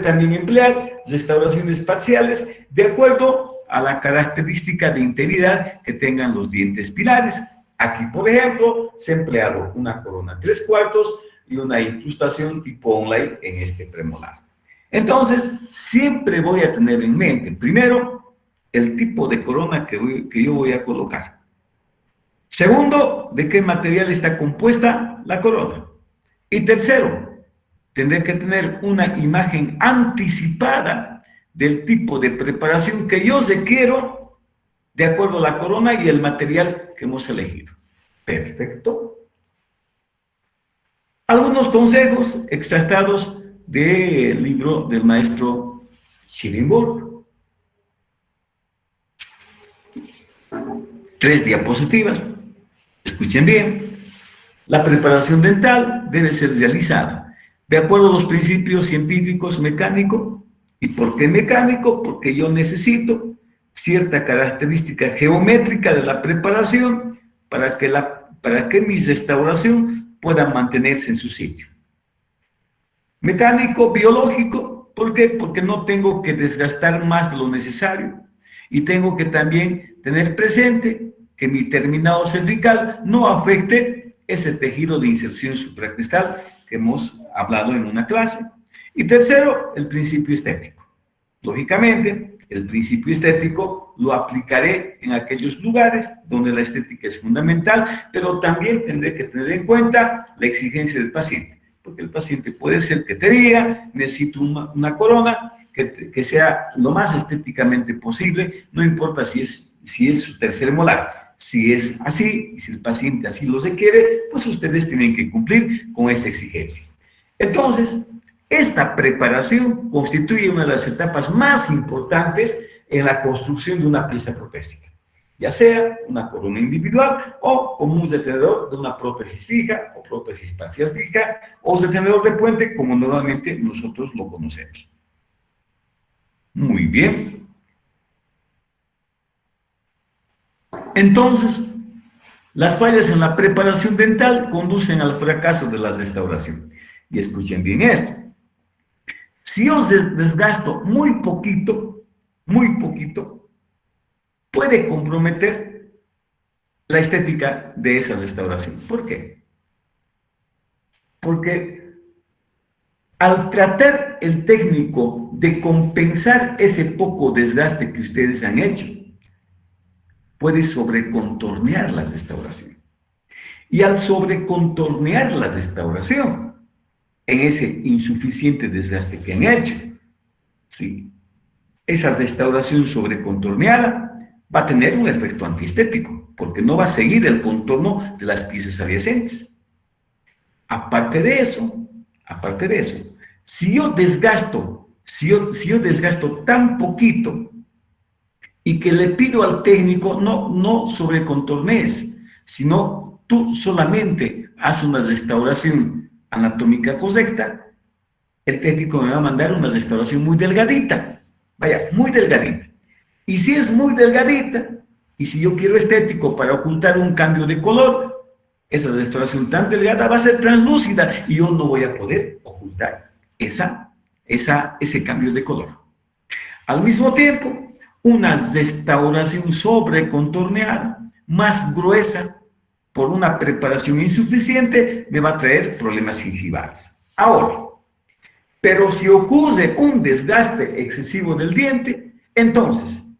también emplear restauraciones parciales de acuerdo a la característica de integridad que tengan los dientes pilares. Aquí, por ejemplo, se ha empleado una corona 3/4 y una incrustación tipo online en este premolar. Entonces, siempre voy a tener en mente, primero, el tipo de corona que yo voy a colocar. Segundo, de qué material está compuesta la corona. Y tercero, tendré que tener una imagen anticipada del tipo de preparación que yo requiero de acuerdo a la corona y el material que hemos elegido. Perfecto. Algunos consejos extractados del libro del maestro Schillingburg. 3 diapositivas. Escuchen bien. La preparación dental debe ser realizada de acuerdo a los principios científicos mecánicos. ¿Y por qué mecánico? Porque yo necesito cierta característica geométrica de la preparación para que mi restauración pueda mantenerse en su sitio. Mecánico, biológico, ¿por qué? Porque no tengo que desgastar más de lo necesario y tengo que también tener presente que mi terminado cervical no afecte ese tejido de inserción supracristal que hemos hablado en una clase. Y tercero, el principio estético. Lógicamente, el principio estético lo aplicaré en aquellos lugares donde la estética es fundamental, pero también tendré que tener en cuenta la exigencia del paciente, porque el paciente puede ser que te diga, necesito una corona que sea lo más estéticamente posible, no importa si es su tercer molar. Si es así, y si el paciente así lo requiere, pues ustedes tienen que cumplir con esa exigencia. Entonces, esta preparación constituye una de las etapas más importantes en la construcción de una pieza protésica, ya sea una corona individual o como un retenedor de una prótesis fija o prótesis parcial fija o retenedor de puente como normalmente nosotros lo conocemos. Muy bien. Entonces, las fallas en la preparación dental conducen al fracaso de la restauración. Y escuchen bien esto. Si yo desgasto muy poquito, puede comprometer la estética de esa restauración. ¿Por qué? Porque al tratar el técnico de compensar ese poco desgaste que ustedes han hecho, puede sobrecontornear la restauración. Y al sobrecontornear la restauración, en ese insuficiente desgaste que han hecho, ¿sí?, esa restauración sobrecontorneada va a tener un efecto antiestético, porque no va a seguir el contorno de las piezas adyacentes. Aparte de eso, si yo desgasto, si yo desgasto tan poquito y que le pido al técnico, no sobrecontornees, sino tú solamente haz una restauración anatómica correcta, el técnico me va a mandar una restauración muy delgadita, vaya, muy delgadita. Y si es muy delgadita, y si yo quiero estético para ocultar un cambio de color, esa restauración tan delgada va a ser translúcida y yo no voy a poder ocultar ese cambio de color. Al mismo tiempo, una restauración sobrecontorneada, más gruesa, por una preparación insuficiente, me va a traer problemas gingivales. Ahora, pero si ocurre un desgaste excesivo del diente, entonces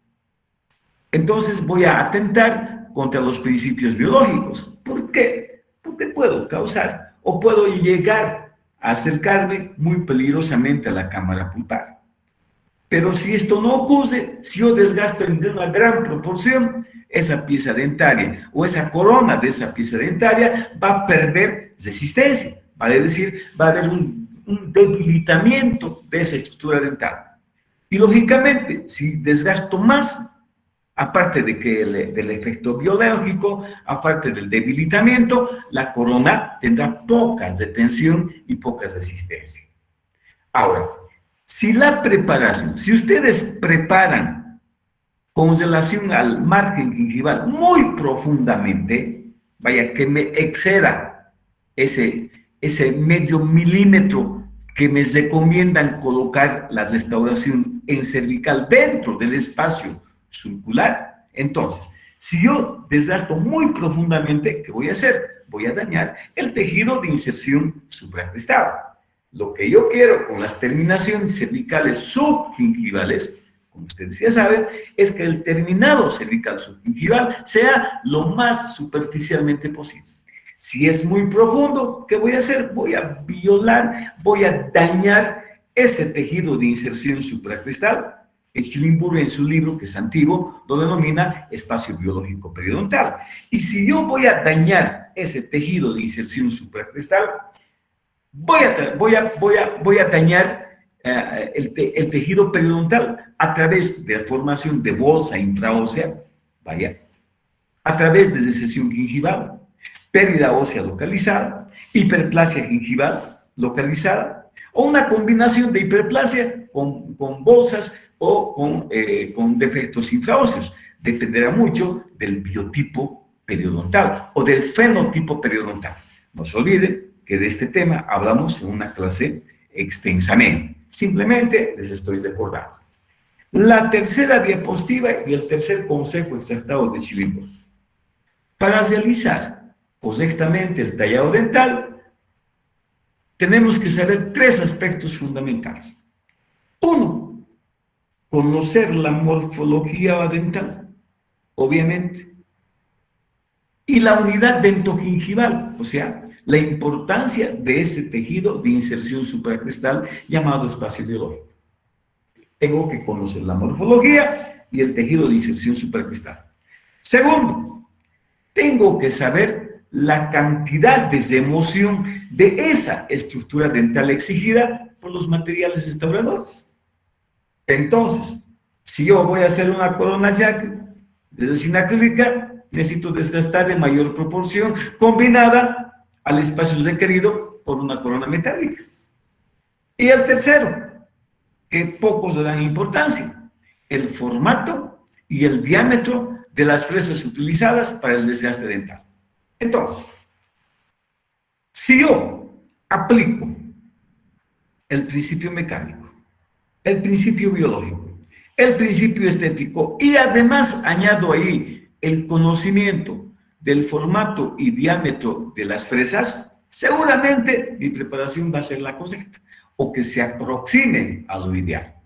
voy a atentar contra los principios biológicos. ¿Por qué? Porque puedo causar o puedo llegar a acercarme muy peligrosamente a la cámara pulpar. Pero si esto no ocurre, si yo desgasto en una gran proporción, esa pieza dentaria o esa corona de esa pieza dentaria va a perder resistencia, vale decir, va a haber un debilitamiento de esa estructura dental. Y lógicamente, si desgasto más, aparte de que del efecto biológico, aparte del debilitamiento, la corona tendrá poca retención y poca resistencia. Ahora, si la preparación, si ustedes preparan con relación al margen gingival muy profundamente, vaya que me exceda ese medio milímetro que me recomiendan colocar la restauración en cervical dentro del espacio sulcular, entonces, si yo desgasto muy profundamente, ¿qué voy a hacer? Voy a dañar el tejido de inserción supracristal. Lo que yo quiero con las terminaciones cervicales subgingivales, como ustedes ya saben, es que el terminado cervical subgingival sea lo más superficialmente posible. Si es muy profundo, ¿qué voy a hacer? Voy a violar, voy a dañar ese tejido de inserción supracristal. Schillingburg en su libro, que es antiguo, lo denomina espacio biológico periodontal. Y si yo voy a dañar ese tejido de inserción supracristal, voy a dañar el tejido periodontal a través de la formación de bolsa infraósea, a través de recesión gingival, pérdida ósea localizada, hiperplasia gingival localizada, o una combinación de hiperplasia con bolsas o con defectos infraóseos. Dependerá mucho del biotipo periodontal o del fenotipo periodontal. No se olviden que de este tema hablamos en una clase extensamente. Simplemente les estoy recordando. La tercera diapositiva y el tercer consejo extractado de Schillingburg. Para realizar correctamente el tallado dental, tenemos que saber tres aspectos fundamentales. Uno, conocer la morfología dental, obviamente, y la unidad dentogingival, o sea, la importancia de ese tejido de inserción supracristal llamado espacio biológico. Tengo que conocer la morfología y el tejido de inserción supracristal. Segundo, tengo que saber la cantidad de remoción de esa estructura dental exigida por los materiales restauradores. Entonces, si yo voy a hacer una corona jack de resina acrílica, necesito desgastar en mayor proporción combinada al espacio requerido por una corona metálica. Y el tercero, que pocos le dan importancia, el formato y el diámetro de las fresas utilizadas para el desgaste dental. Entonces, si yo aplico el principio mecánico, el principio biológico, el principio estético y además añado ahí el conocimiento del formato y diámetro de las fresas, seguramente mi preparación va a ser la correcta o que se aproxime a lo ideal.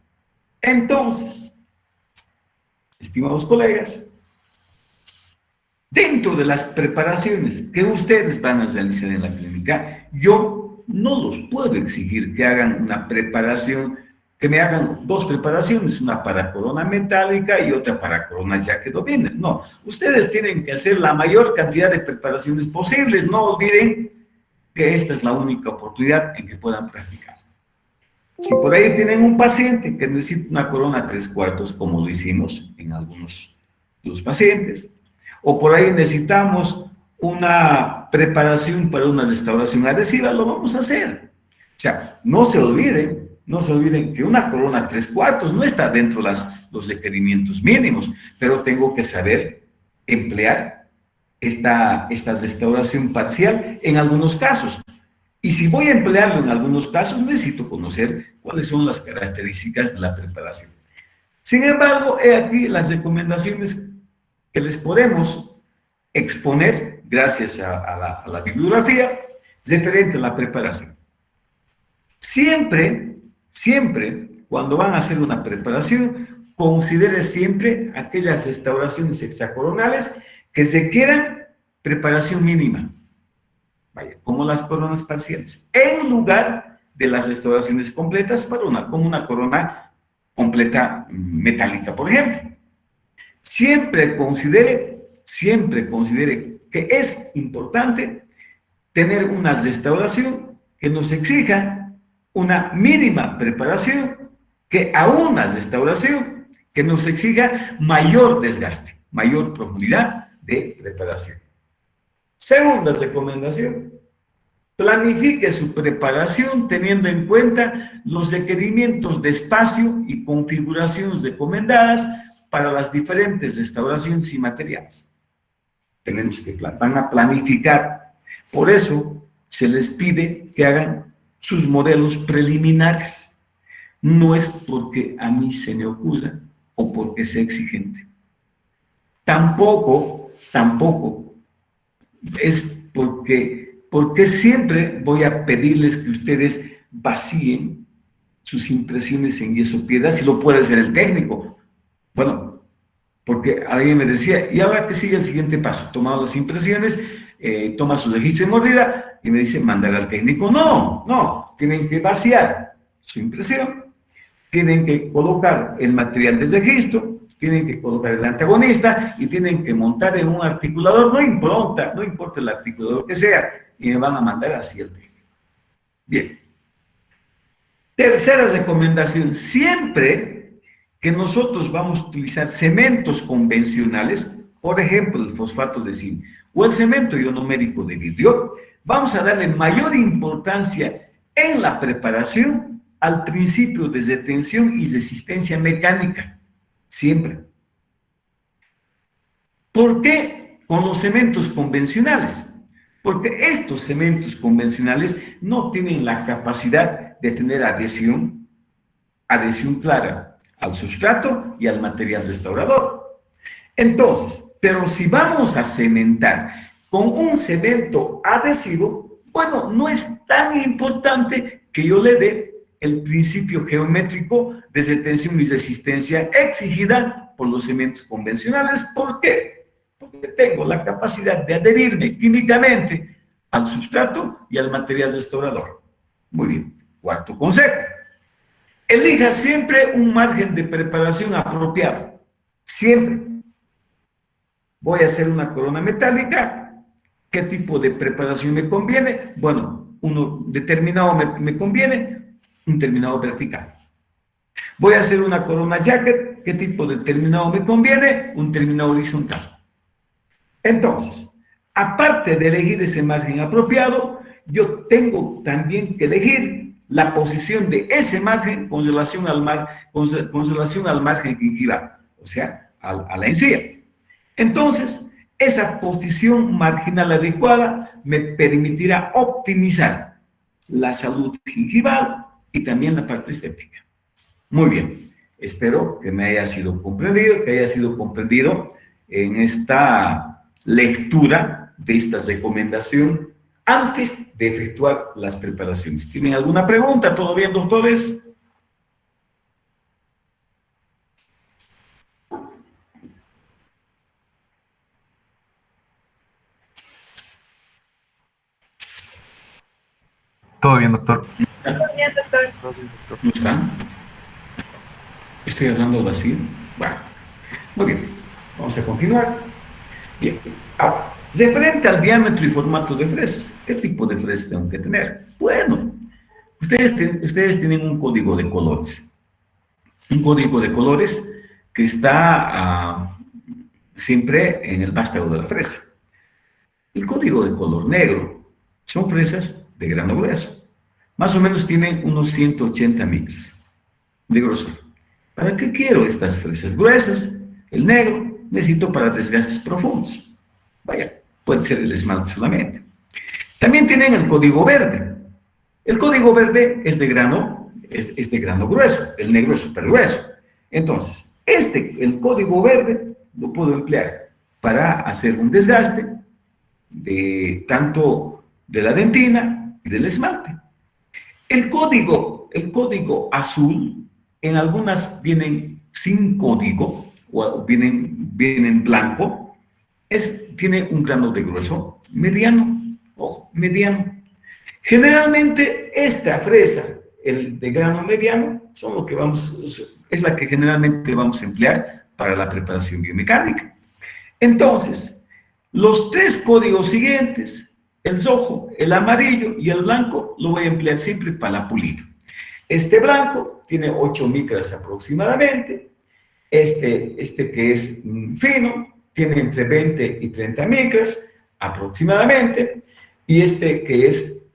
Entonces, estimados colegas, dentro de las preparaciones que ustedes van a realizar en la clínica, yo no los puedo exigir que hagan una preparación, que me hagan dos preparaciones, una para corona metálica y otra para corona jack que dominen. No, ustedes tienen que hacer la mayor cantidad de preparaciones posibles. No olviden que esta es la única oportunidad en que puedan practicar. Si por ahí tienen un paciente que necesita una corona 3/4, como lo hicimos en algunos de los pacientes, o por ahí necesitamos una preparación para una restauración adhesiva, lo vamos a hacer. O sea, no se olviden que una corona 3/4 no está dentro de los requerimientos mínimos, pero tengo que saber emplear esta restauración parcial en algunos casos. Y si voy a emplearlo en algunos casos, necesito conocer cuáles son las características de la preparación. Sin embargo, he aquí las recomendaciones que les podemos exponer gracias a la bibliografía referente a la preparación. Siempre, cuando van a hacer una preparación, considere siempre aquellas restauraciones extracoronales que requieran preparación mínima. Vaya, como las coronas parciales, en lugar de las restauraciones completas como una corona completa metálica, por ejemplo. Siempre considere que es importante tener una restauración que nos exija una mínima preparación, que a una restauración que nos exija mayor desgaste, mayor profundidad de preparación. Segunda recomendación, planifique su preparación teniendo en cuenta los requerimientos de espacio y configuraciones recomendadas para las diferentes restauraciones y materiales. Van a planificar. Por eso se les pide que hagan sus modelos preliminares. No es porque a mí se me ocurra o porque sea exigente. Tampoco es porque siempre voy a pedirles que ustedes vacíen sus impresiones en yeso piedra, si lo puede hacer el técnico. Bueno, porque alguien me decía, ¿y ahora qué sigue el siguiente paso? Toma las impresiones, toma su registro de mordida y me dice, mandar al técnico. No, tienen que vaciar su impresión, tienen que colocar el material de registro, tienen que colocar el antagonista y tienen que montar en un articulador, no importa el articulador que sea, y me van a mandar así el técnico. Bien. Tercera recomendación, siempre que nosotros vamos a utilizar cementos convencionales, por ejemplo, el fosfato de zinc o el cemento ionomérico de vidrio, vamos a darle mayor importancia en la preparación al principio de retención y resistencia mecánica. Siempre. ¿Por qué con los cementos convencionales? Porque estos cementos convencionales no tienen la capacidad de tener adhesión clara al sustrato y al material restaurador. Entonces, pero si vamos a cementar con un cemento adhesivo, bueno, no es tan importante que yo le dé el principio geométrico de retención y resistencia exigida por los cementos convencionales. ¿Por qué? Porque tengo la capacidad de adherirme químicamente al sustrato y al material restaurador. Muy bien. Cuarto consejo. Elija siempre un margen de preparación apropiado. Siempre. Voy a hacer una corona metálica. ¿Qué tipo de preparación me conviene? Bueno, uno determinado me conviene, un terminado vertical. Voy a hacer una corona jacket. ¿Qué tipo de terminado me conviene? Un terminado horizontal. Entonces, aparte de elegir ese margen apropiado, yo tengo también que elegir la posición de ese margen con relación al margen gingival, o sea, a la encía. Entonces, esa posición marginal adecuada me permitirá optimizar la salud gingival y también la parte estética. Muy bien, espero que me haya sido comprendido, en esta lectura de esta recomendación antes de efectuar las preparaciones. ¿Tienen alguna pregunta? ¿Todo bien, doctores? Todo bien, doctor. Todo bien, doctor. ¿No están? ¿Estoy hablando vacío? Bueno, muy bien. Vamos a continuar. Bien. Ahora, Referente al diámetro y formato de fresas, ¿qué tipo de fresas tengo que tener? Bueno, ustedes tienen un código de colores. Un código de colores que está siempre en el vástago de la fresa. El código de color negro son fresas de grano grueso. Más o menos tienen unos 180 micras de grosor. ¿Para qué quiero estas fresas gruesas? El negro necesito para desgastes profundos. Vaya, puede ser el esmalte solamente. También tienen el código verde. El código verde es de grano grueso. El negro es súper grueso. Entonces, el código verde lo puedo emplear para hacer un desgaste tanto de la dentina y del esmalte. El código azul, en algunas vienen sin código, o vienen blanco, tiene un grano de grueso mediano, ojo, mediano. Generalmente esta fresa, el de grano mediano, es la que generalmente vamos a emplear para la preparación biomecánica. Entonces, los tres códigos siguientes, el rojo, el amarillo y el blanco, lo voy a emplear siempre para la pulida. Este blanco tiene 8 micras aproximadamente. Este que es fino tiene entre 20 y 30 micras aproximadamente. Y este que es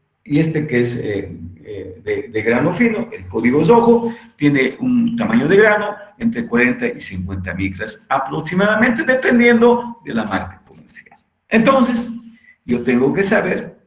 de grano fino, el código rojo, tiene un tamaño de grano entre 40 y 50 micras aproximadamente, dependiendo de la marca comercial. Entonces, yo tengo que saber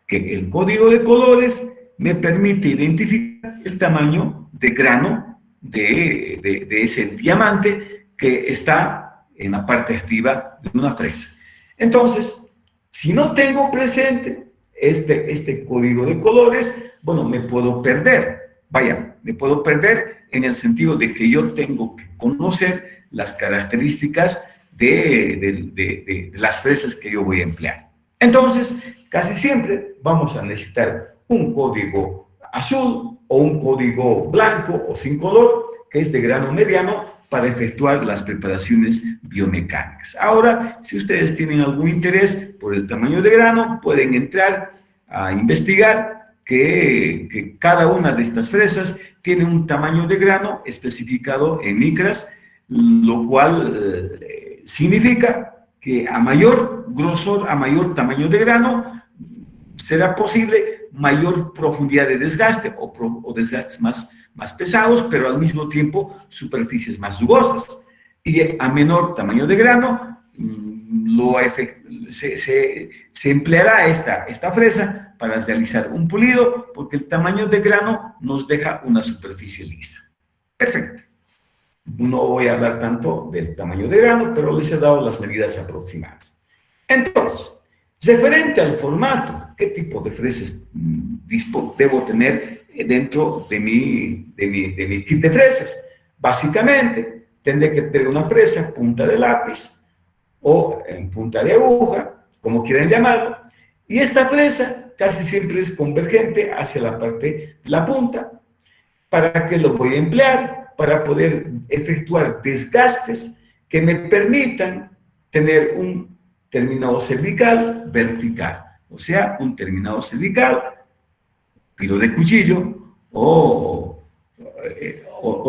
que el código de colores me permite identificar el tamaño de grano de ese diamante que está en la parte activa de una fresa. Entonces, si no tengo presente este código de colores, bueno, me puedo perder. Vaya, me puedo perder en el sentido de que yo tengo que conocer las características de las fresas que yo voy a emplear. Entonces, casi siempre vamos a necesitar un código azul o un código blanco o sin color, que es de grano mediano, para efectuar las preparaciones biomecánicas. Ahora, si ustedes tienen algún interés por el tamaño de grano, pueden entrar a investigar que cada una de estas fresas tiene un tamaño de grano especificado en micras, lo cual significa que a mayor grosor, a mayor tamaño de grano, será posible mayor profundidad de desgaste o desgastes más pesados, pero al mismo tiempo superficies más rugosas. Y a menor tamaño de grano, se empleará esta fresa para realizar un pulido, porque el tamaño de grano nos deja una superficie lisa. Perfecto. No voy a hablar tanto del tamaño de grano, pero les he dado las medidas aproximadas. Entonces, referente al formato, ¿qué tipo de fresas debo tener dentro de mi kit de fresas? Básicamente, tendré que tener una fresa punta de lápiz o en punta de aguja, como quieran llamarlo, y esta fresa casi siempre es convergente hacia la parte de la punta. ¿Para qué lo voy a emplear? Para poder efectuar desgastes que me permitan tener un terminado cervical vertical, o sea, un terminado cervical, filo de cuchillo o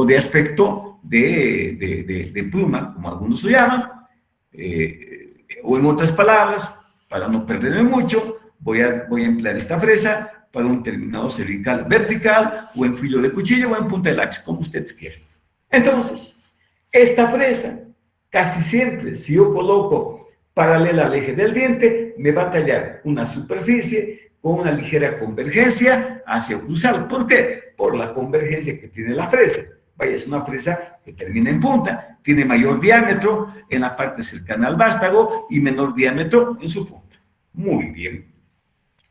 de aspecto de pluma, como algunos lo llaman, o en otras palabras, para no perderme mucho, voy a emplear esta fresa para un terminado cervical vertical, o en filo de cuchillo, o en punta de lápiz, como ustedes quieran. Entonces, esta fresa, casi siempre, si yo coloco paralela al eje del diente, me va a tallar una superficie con una ligera convergencia hacia oclusal. ¿Por qué? Por la convergencia que tiene la fresa. Vaya, es una fresa que termina en punta, tiene mayor diámetro en la parte cercana al vástago y menor diámetro en su punta. Muy bien.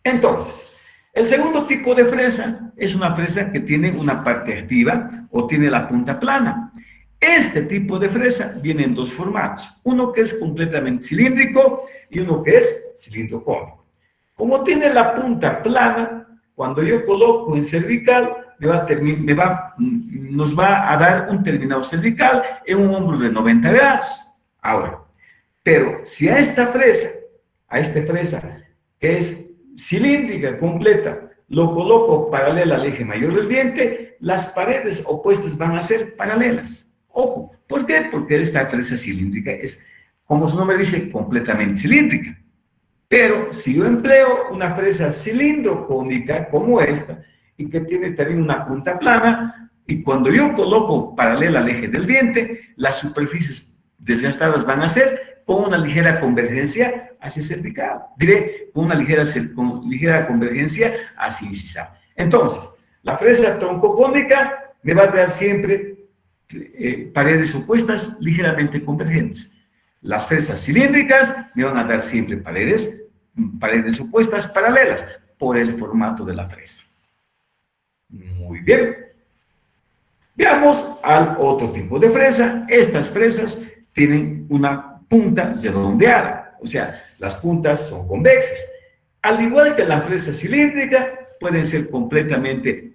Entonces, el segundo tipo de fresa es una fresa que tiene una parte activa o tiene la punta plana. Este tipo de fresa viene en dos formatos, uno que es completamente cilíndrico y uno que es cilindro cónico. Como tiene la punta plana, cuando yo coloco en cervical, nos va a dar un terminado cervical en un hombro de 90 grados. Ahora, pero si a esta fresa a esta fresa, que es cilíndrica, completa, lo coloco paralela al eje mayor del diente, las paredes opuestas van a ser paralelas. Ojo, ¿por qué? Porque esta fresa cilíndrica es, como su nombre dice, completamente cilíndrica. Pero si yo empleo una fresa cilindro-cónica como esta, y que tiene también una punta plana, y cuando yo coloco paralela al eje del diente, las superficies desgastadas van a ser con una ligera convergencia hacia cervical. Diré, con una ligera convergencia hacia incisal. Entonces, la fresa troncocónica me va a dar siempre paredes opuestas ligeramente convergentes. Las fresas cilíndricas me van a dar siempre paredes opuestas paralelas por el formato de la fresa. Muy bien. Veamos al otro tipo de fresa. Estas fresas tienen una punta redondeada, o sea, las puntas son convexas. Al igual que la fresa cilíndrica, pueden ser completamente,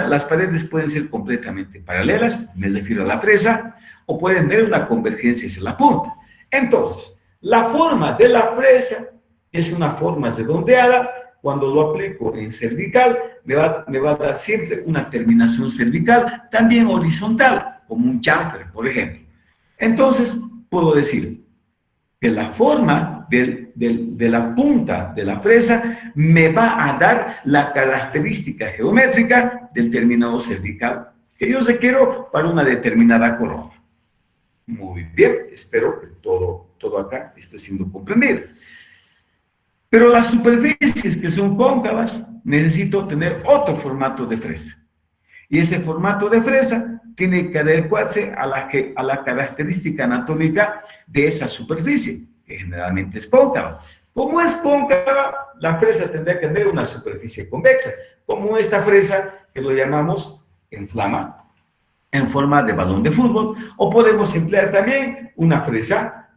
las paredes pueden ser completamente paralelas, me refiero a la fresa, o pueden tener una convergencia hacia la punta. Entonces, la forma de la fresa es una forma redondeada. Cuando lo aplico en cervical, me va a dar siempre una terminación cervical, también horizontal, como un chamfer, por ejemplo. Entonces, puedo decir que la forma de la punta de la fresa me va a dar la característica geométrica del terminado cervical que yo requiero para una determinada corona. Muy bien, espero que todo acá esté siendo comprendido. Pero las superficies que son cóncavas, necesito tener otro formato de fresa. Y ese formato de fresa tiene que adecuarse a la característica anatómica de esa superficie, que generalmente es cóncava. Como es cóncava, la fresa tendrá que tener una superficie convexa, como esta fresa que lo llamamos en forma de balón de fútbol, o podemos emplear también una fresa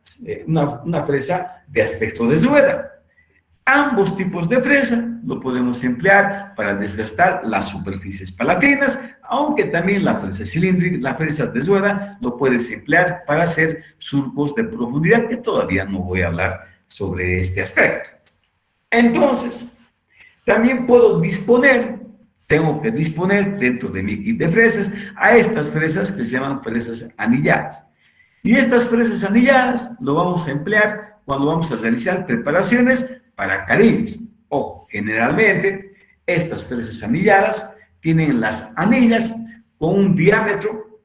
de aspecto de rueda. Ambos tipos de fresa lo podemos emplear para desgastar las superficies palatinas, aunque también la fresa cilíndrica, la fresa de rueda, lo puedes emplear para hacer surcos de profundidad, que todavía no voy a hablar sobre este aspecto. Entonces, también tengo que disponer dentro de mi kit de fresas a estas fresas que se llaman fresas anilladas. Y estas fresas anilladas lo vamos a emplear cuando vamos a realizar preparaciones para carillas. Ojo, generalmente estas fresas anilladas tienen las anillas con un diámetro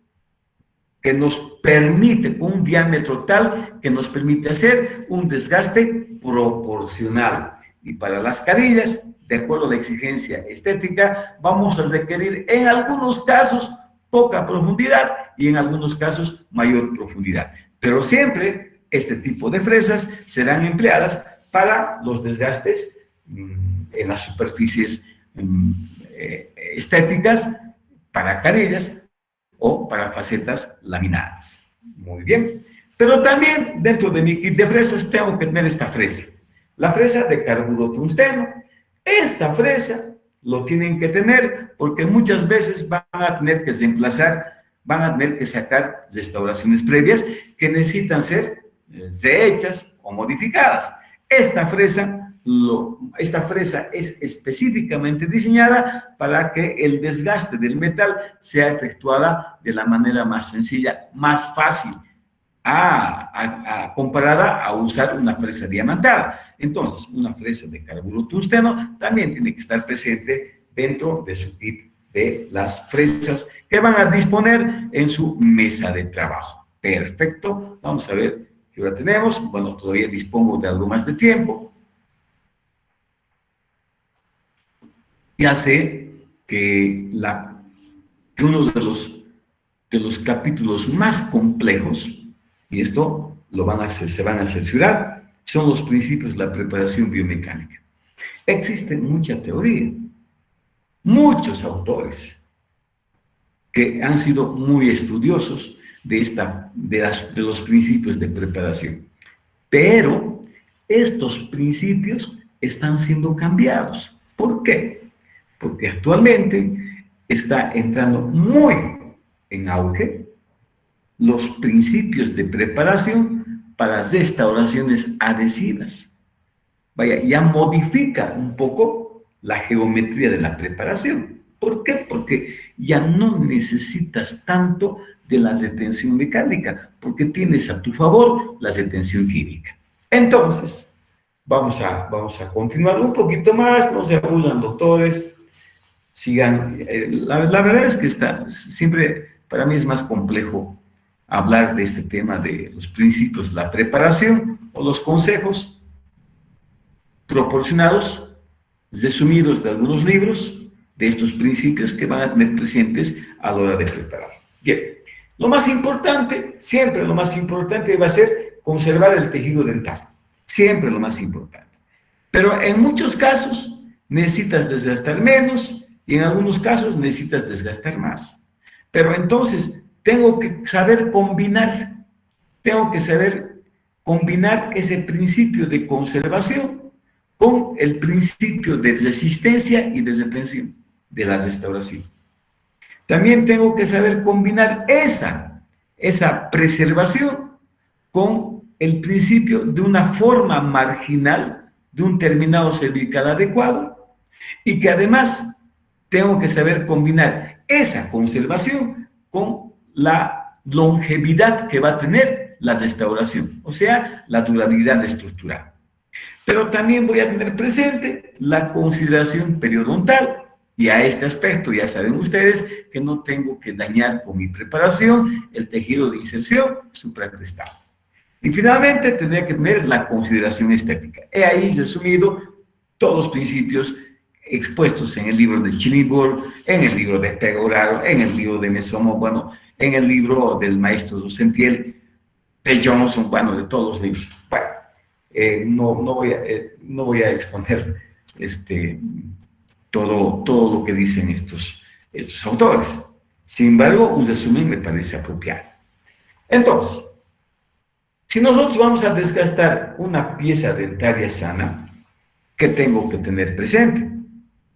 tal que nos permite hacer un desgaste proporcional. Y para las carillas, de acuerdo a la exigencia estética, vamos a requerir en algunos casos poca profundidad y en algunos casos mayor profundidad. Pero siempre este tipo de fresas serán empleadas para los desgastes en las superficies estéticas, para carillas o para facetas laminadas. Muy bien. Pero también dentro de mi kit de fresas tengo que tener esta fresa, la fresa de carburo tungsteno. Esta fresa lo tienen que tener porque muchas veces van a tener que sacar restauraciones previas que necesitan ser rehechas o modificadas. Esta fresa es específicamente diseñada para que el desgaste del metal sea efectuada de la manera más sencilla, más fácil, comparada a usar una fresa diamantada. Entonces, una fresa de carburo tungsteno también tiene que estar presente dentro de su kit de las fresas que van a disponer en su mesa de trabajo. Perfecto. Vamos a ver qué hora tenemos. Bueno, todavía dispongo de algo más de tiempo. Ya sé que uno de los capítulos más complejos, y esto se van a cerciorar, son los principios de la preparación biomecánica. Existe mucha teoría, muchos autores que han sido muy estudiosos de los principios de preparación. Pero estos principios están siendo cambiados. ¿Por qué? Porque actualmente está entrando muy en auge los principios de preparación para restauraciones adhesivas. Vaya, ya modifica un poco la geometría de la preparación. ¿Por qué? Porque ya no necesitas tanto de la retención mecánica, porque tienes a tu favor la retención química. Entonces, vamos a continuar un poquito más, no se abusan, doctores, sigan. La verdad es que siempre para mí es más complejo hablar de este tema de los principios de la preparación o los consejos proporcionados, resumidos de algunos libros, de estos principios que van a tener presentes a la hora de preparar. Bien, lo más importante, siempre lo más importante va a ser conservar el tejido dental. Siempre lo más importante. Pero en muchos casos necesitas desgastar menos y en algunos casos necesitas desgastar más. Pero entonces tengo que saber combinar ese principio de conservación con el principio de resistencia y de retención de la restauración. También tengo que saber combinar esa preservación con el principio de una forma marginal de un terminado cervical adecuado y que además tengo que saber combinar esa conservación con la longevidad que va a tener la restauración, o sea, la durabilidad estructural. Pero también voy a tener presente la consideración periodontal. Y a este aspecto ya saben ustedes que no tengo que dañar con mi preparación el tejido de inserción supracrestal. Y finalmente tendría que tener la consideración estética. He ahí resumido todos los principios expuestos en el libro de Schillingburg, en el libro de Pegoraro, en el libro de Mesomo, bueno, en el libro del maestro Docentiel, de Johnson, bueno, de todos los libros. Bueno, no voy a exponer todo lo que dicen estos autores. Sin embargo, un resumen me parece apropiado. Entonces, si nosotros vamos a desgastar una pieza dentaria sana, ¿qué tengo que tener presente?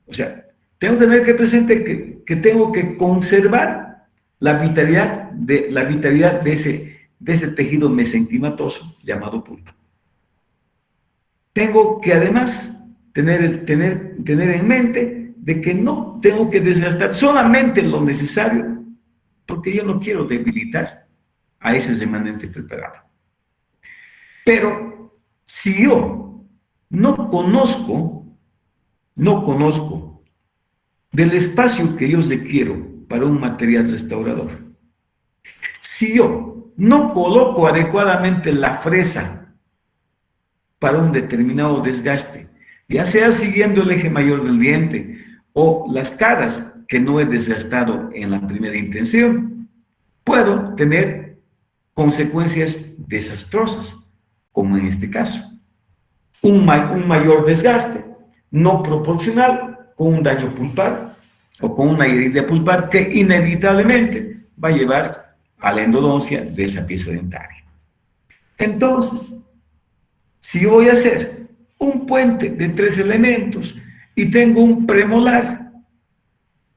O sea, tengo que tener presente que tengo que conservar la vitalidad de ese tejido mesenquimatoso llamado pulpa. Tengo que además tener en mente de que no tengo que desgastar solamente lo necesario, porque yo no quiero debilitar a ese remanente preparado. Pero si yo no conozco del espacio que yo requiero para un material restaurador, si yo no coloco adecuadamente la fresa para un determinado desgaste, ya sea siguiendo el eje mayor del diente o las caras que no he desgastado en la primera intención, puedo tener consecuencias desastrosas, como en este caso. Un mayor desgaste no proporcional con un daño pulpar o con una herida pulpar que inevitablemente va a llevar a la endodoncia de esa pieza dentaria. Entonces, si yo voy a hacer un puente de 3 elementos y tengo un premolar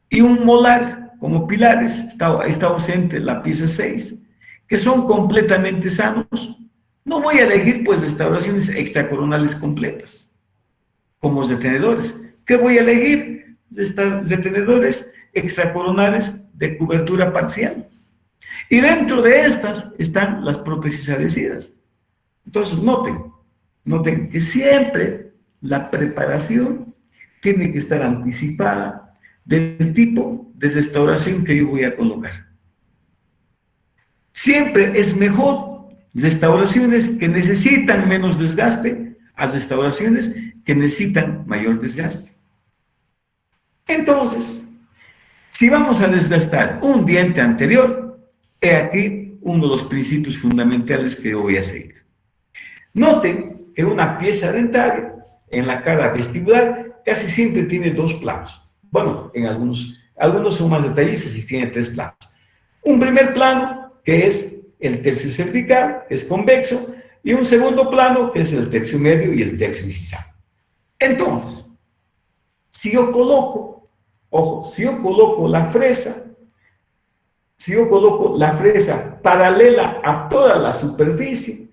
y un molar como pilares, está ausente la pieza 6, que son completamente sanos, no voy a elegir pues restauraciones extracoronales completas como retenedores. ¿Qué voy a elegir? Retenedores extracoronales de cobertura parcial. Y dentro de estas están las prótesis adhesivas. Entonces noten que siempre la preparación tiene que estar anticipada del tipo de restauración que yo voy a colocar. Siempre es mejor restauraciones que necesitan menos desgaste a restauraciones que necesitan mayor desgaste. Entonces, si vamos a desgastar un diente anterior, he aquí uno de los principios fundamentales que yo voy a seguir. Noten que una pieza dentaria en la cara vestibular casi siempre tiene 2 planos. Bueno, en algunos son más detallistas y tiene 3 planos. Un primer plano, que es el tercio cervical, que es convexo, y un segundo plano, que es el tercio medio y el tercio incisal. Entonces, si yo coloco la fresa paralela a toda la superficie,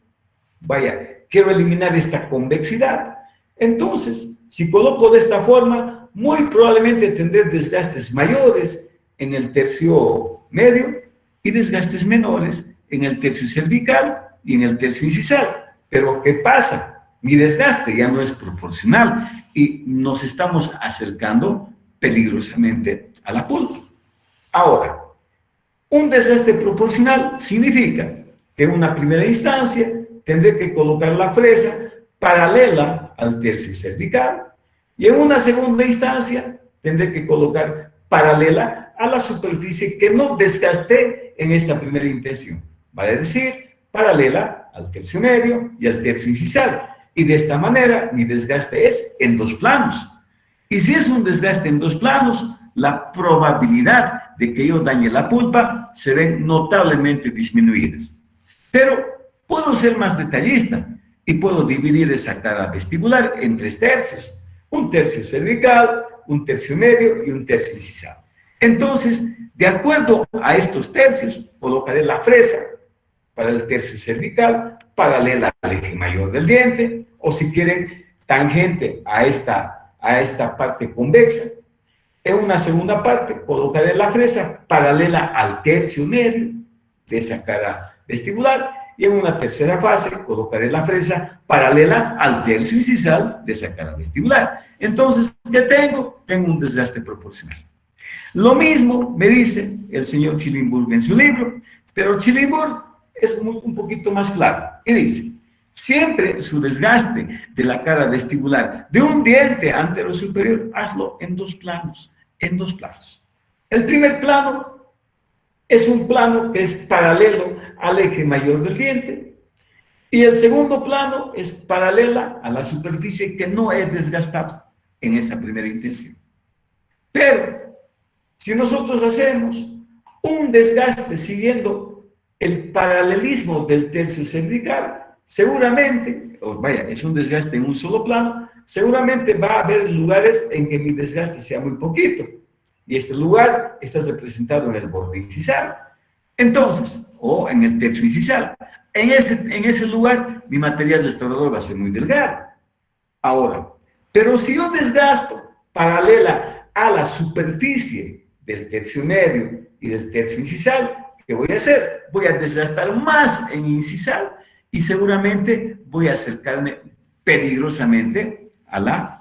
Vaya, quiero eliminar esta convexidad. Entonces, si coloco de esta forma, muy probablemente tendré desgastes mayores en el tercio medio y desgastes menores en el tercio cervical y en el tercio incisal. Pero, ¿qué pasa? Mi desgaste ya no es proporcional y nos estamos acercando peligrosamente a la pulpa. Ahora, un desgaste proporcional significa que en una primera instancia tendré que colocar la fresa paralela al tercio cervical y en una segunda instancia tendré que colocar paralela a la superficie que no desgasté en esta primera intención. Vale decir, paralela al tercio medio y al tercio incisal. Y de esta manera mi desgaste es en dos planos. Y si es un desgaste en dos planos, la probabilidad de que yo dañe la pulpa se ven notablemente disminuidas. Pero puedo ser más detallista y puedo dividir esa cara vestibular en 3 tercios. Un tercio cervical, un tercio medio y un tercio incisal. Entonces, de acuerdo a estos tercios, colocaré la fresa para el tercio cervical, paralela al eje mayor del diente, o si quieren, tangente a esta parte convexa. En una segunda parte, colocaré la fresa paralela al tercio medio de esa cara vestibular, y en una tercera fase colocaré la fresa paralela al tercio incisal de esa cara vestibular. Entonces, ¿qué tengo? Tengo un desgaste proporcional. Lo mismo me dice el señor Chillinburg en su libro, pero Chillinburg es un poquito más claro. Y dice, siempre su desgaste de la cara vestibular de un diente antero superior, hazlo en 2 planos, en 2 planos. El primer plano es un plano que es paralelo al eje mayor del diente y el segundo plano es paralela a la superficie que no he desgastado en esa primera intención. Pero si nosotros hacemos un desgaste siguiendo el paralelismo del tercio cervical, seguramente, es un desgaste en un solo plano, seguramente va a haber lugares en que mi desgaste sea muy poquito. Y este lugar está representado en el borde incisal. Entonces, o en el tercio incisal. En ese lugar, mi material restaurador va a ser muy delgado. Ahora, pero si yo desgasto paralela a la superficie del tercio medio y del tercio incisal, ¿qué voy a hacer? Voy a desgastar más en incisal y seguramente voy a acercarme peligrosamente a la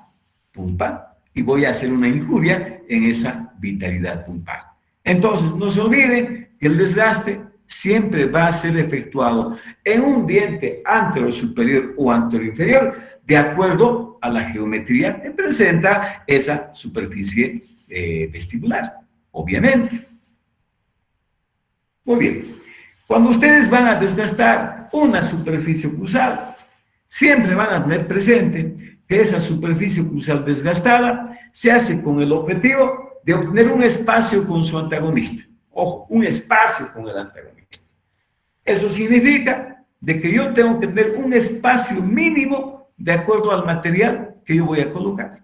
pulpa y voy a hacer una injuria en esa vitalidad pulpar. Entonces, no se olviden que el desgaste siempre va a ser efectuado en un diente anterior superior o anterior inferior de acuerdo a la geometría que presenta esa superficie vestibular, obviamente. Muy bien. Cuando ustedes van a desgastar una superficie oclusal, siempre van a tener presente que esa superficie oclusal desgastada se hace con el objetivo de obtener un espacio con su antagonista. Ojo, un espacio con el antagonista. Eso significa de que yo tengo que tener un espacio mínimo de acuerdo al material que yo voy a colocar.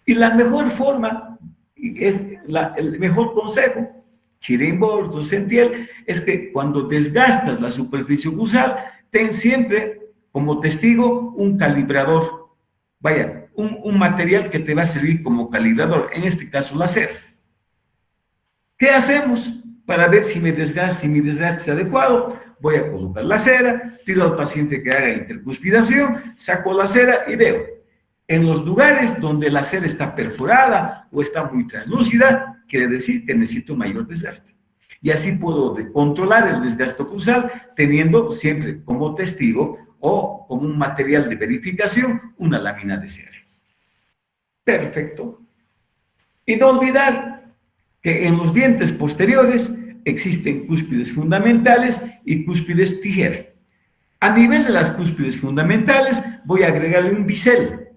Y la mejor forma, el mejor consejo, Chillinburg, Docentiel, es que cuando desgastas la superficie oclusal, ten siempre como testigo un calibrador. Vaya, un material que te va a servir como calibrador, en este caso la cera. ¿Qué hacemos para ver si mi desgaste es adecuado? Voy a colocar la cera, pido al paciente que haga intercuspidación, saco la cera y veo. En los lugares donde la cera está perforada o está muy translúcida, quiere decir que necesito mayor desgaste. Y así puedo controlar el desgaste oclusal teniendo siempre como testigo o como un material de verificación una lámina de cera. Perfecto. Y no olvidar que en los dientes posteriores existen cúspides fundamentales y cúspides tijera. A nivel de las cúspides fundamentales voy a agregarle un bisel.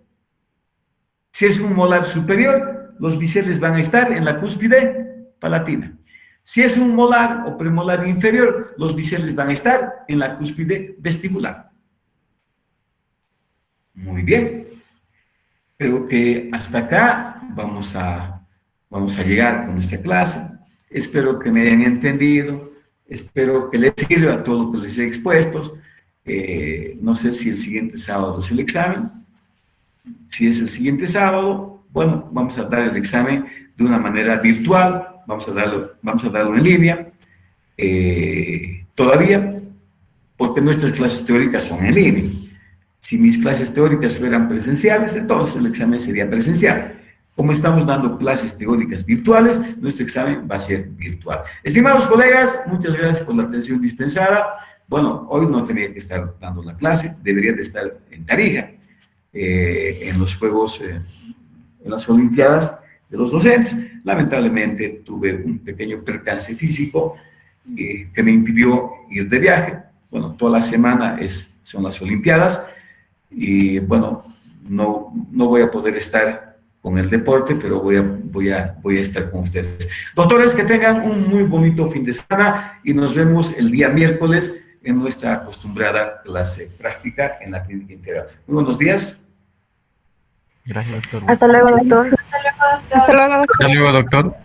Si es un molar superior, los biseles van a estar en la cúspide palatina. Si es un molar o premolar inferior, los biseles van a estar en la cúspide vestibular. Muy bien. Creo que hasta acá vamos a llegar con esta clase. Espero que me hayan entendido. Espero que les sirva todo lo que les he expuesto. No sé si el siguiente sábado es el examen. Si es el siguiente sábado, bueno, vamos a dar el examen de una manera virtual, vamos a darlo en línea, todavía, porque nuestras clases teóricas son en línea. Si mis clases teóricas fueran presenciales, entonces el examen sería presencial. Como estamos dando clases teóricas virtuales, nuestro examen va a ser virtual. Estimados colegas, muchas gracias por la atención dispensada. Bueno, hoy no tenía que estar dando la clase, debería de estar en Tarija, en los Juegos, en las Olimpiadas de los docentes. Lamentablemente tuve un pequeño percance físico que me impidió ir de viaje. Bueno, toda la semana son las Olimpiadas y bueno, no voy a poder estar con el deporte, pero voy a estar con ustedes. Doctores, que tengan un muy bonito fin de semana y nos vemos el día miércoles en nuestra acostumbrada clase práctica en la clínica integral. Muy buenos días. Gracias, doctor. Hasta luego, doctor. Hasta luego, doctor. Hasta luego, doctor.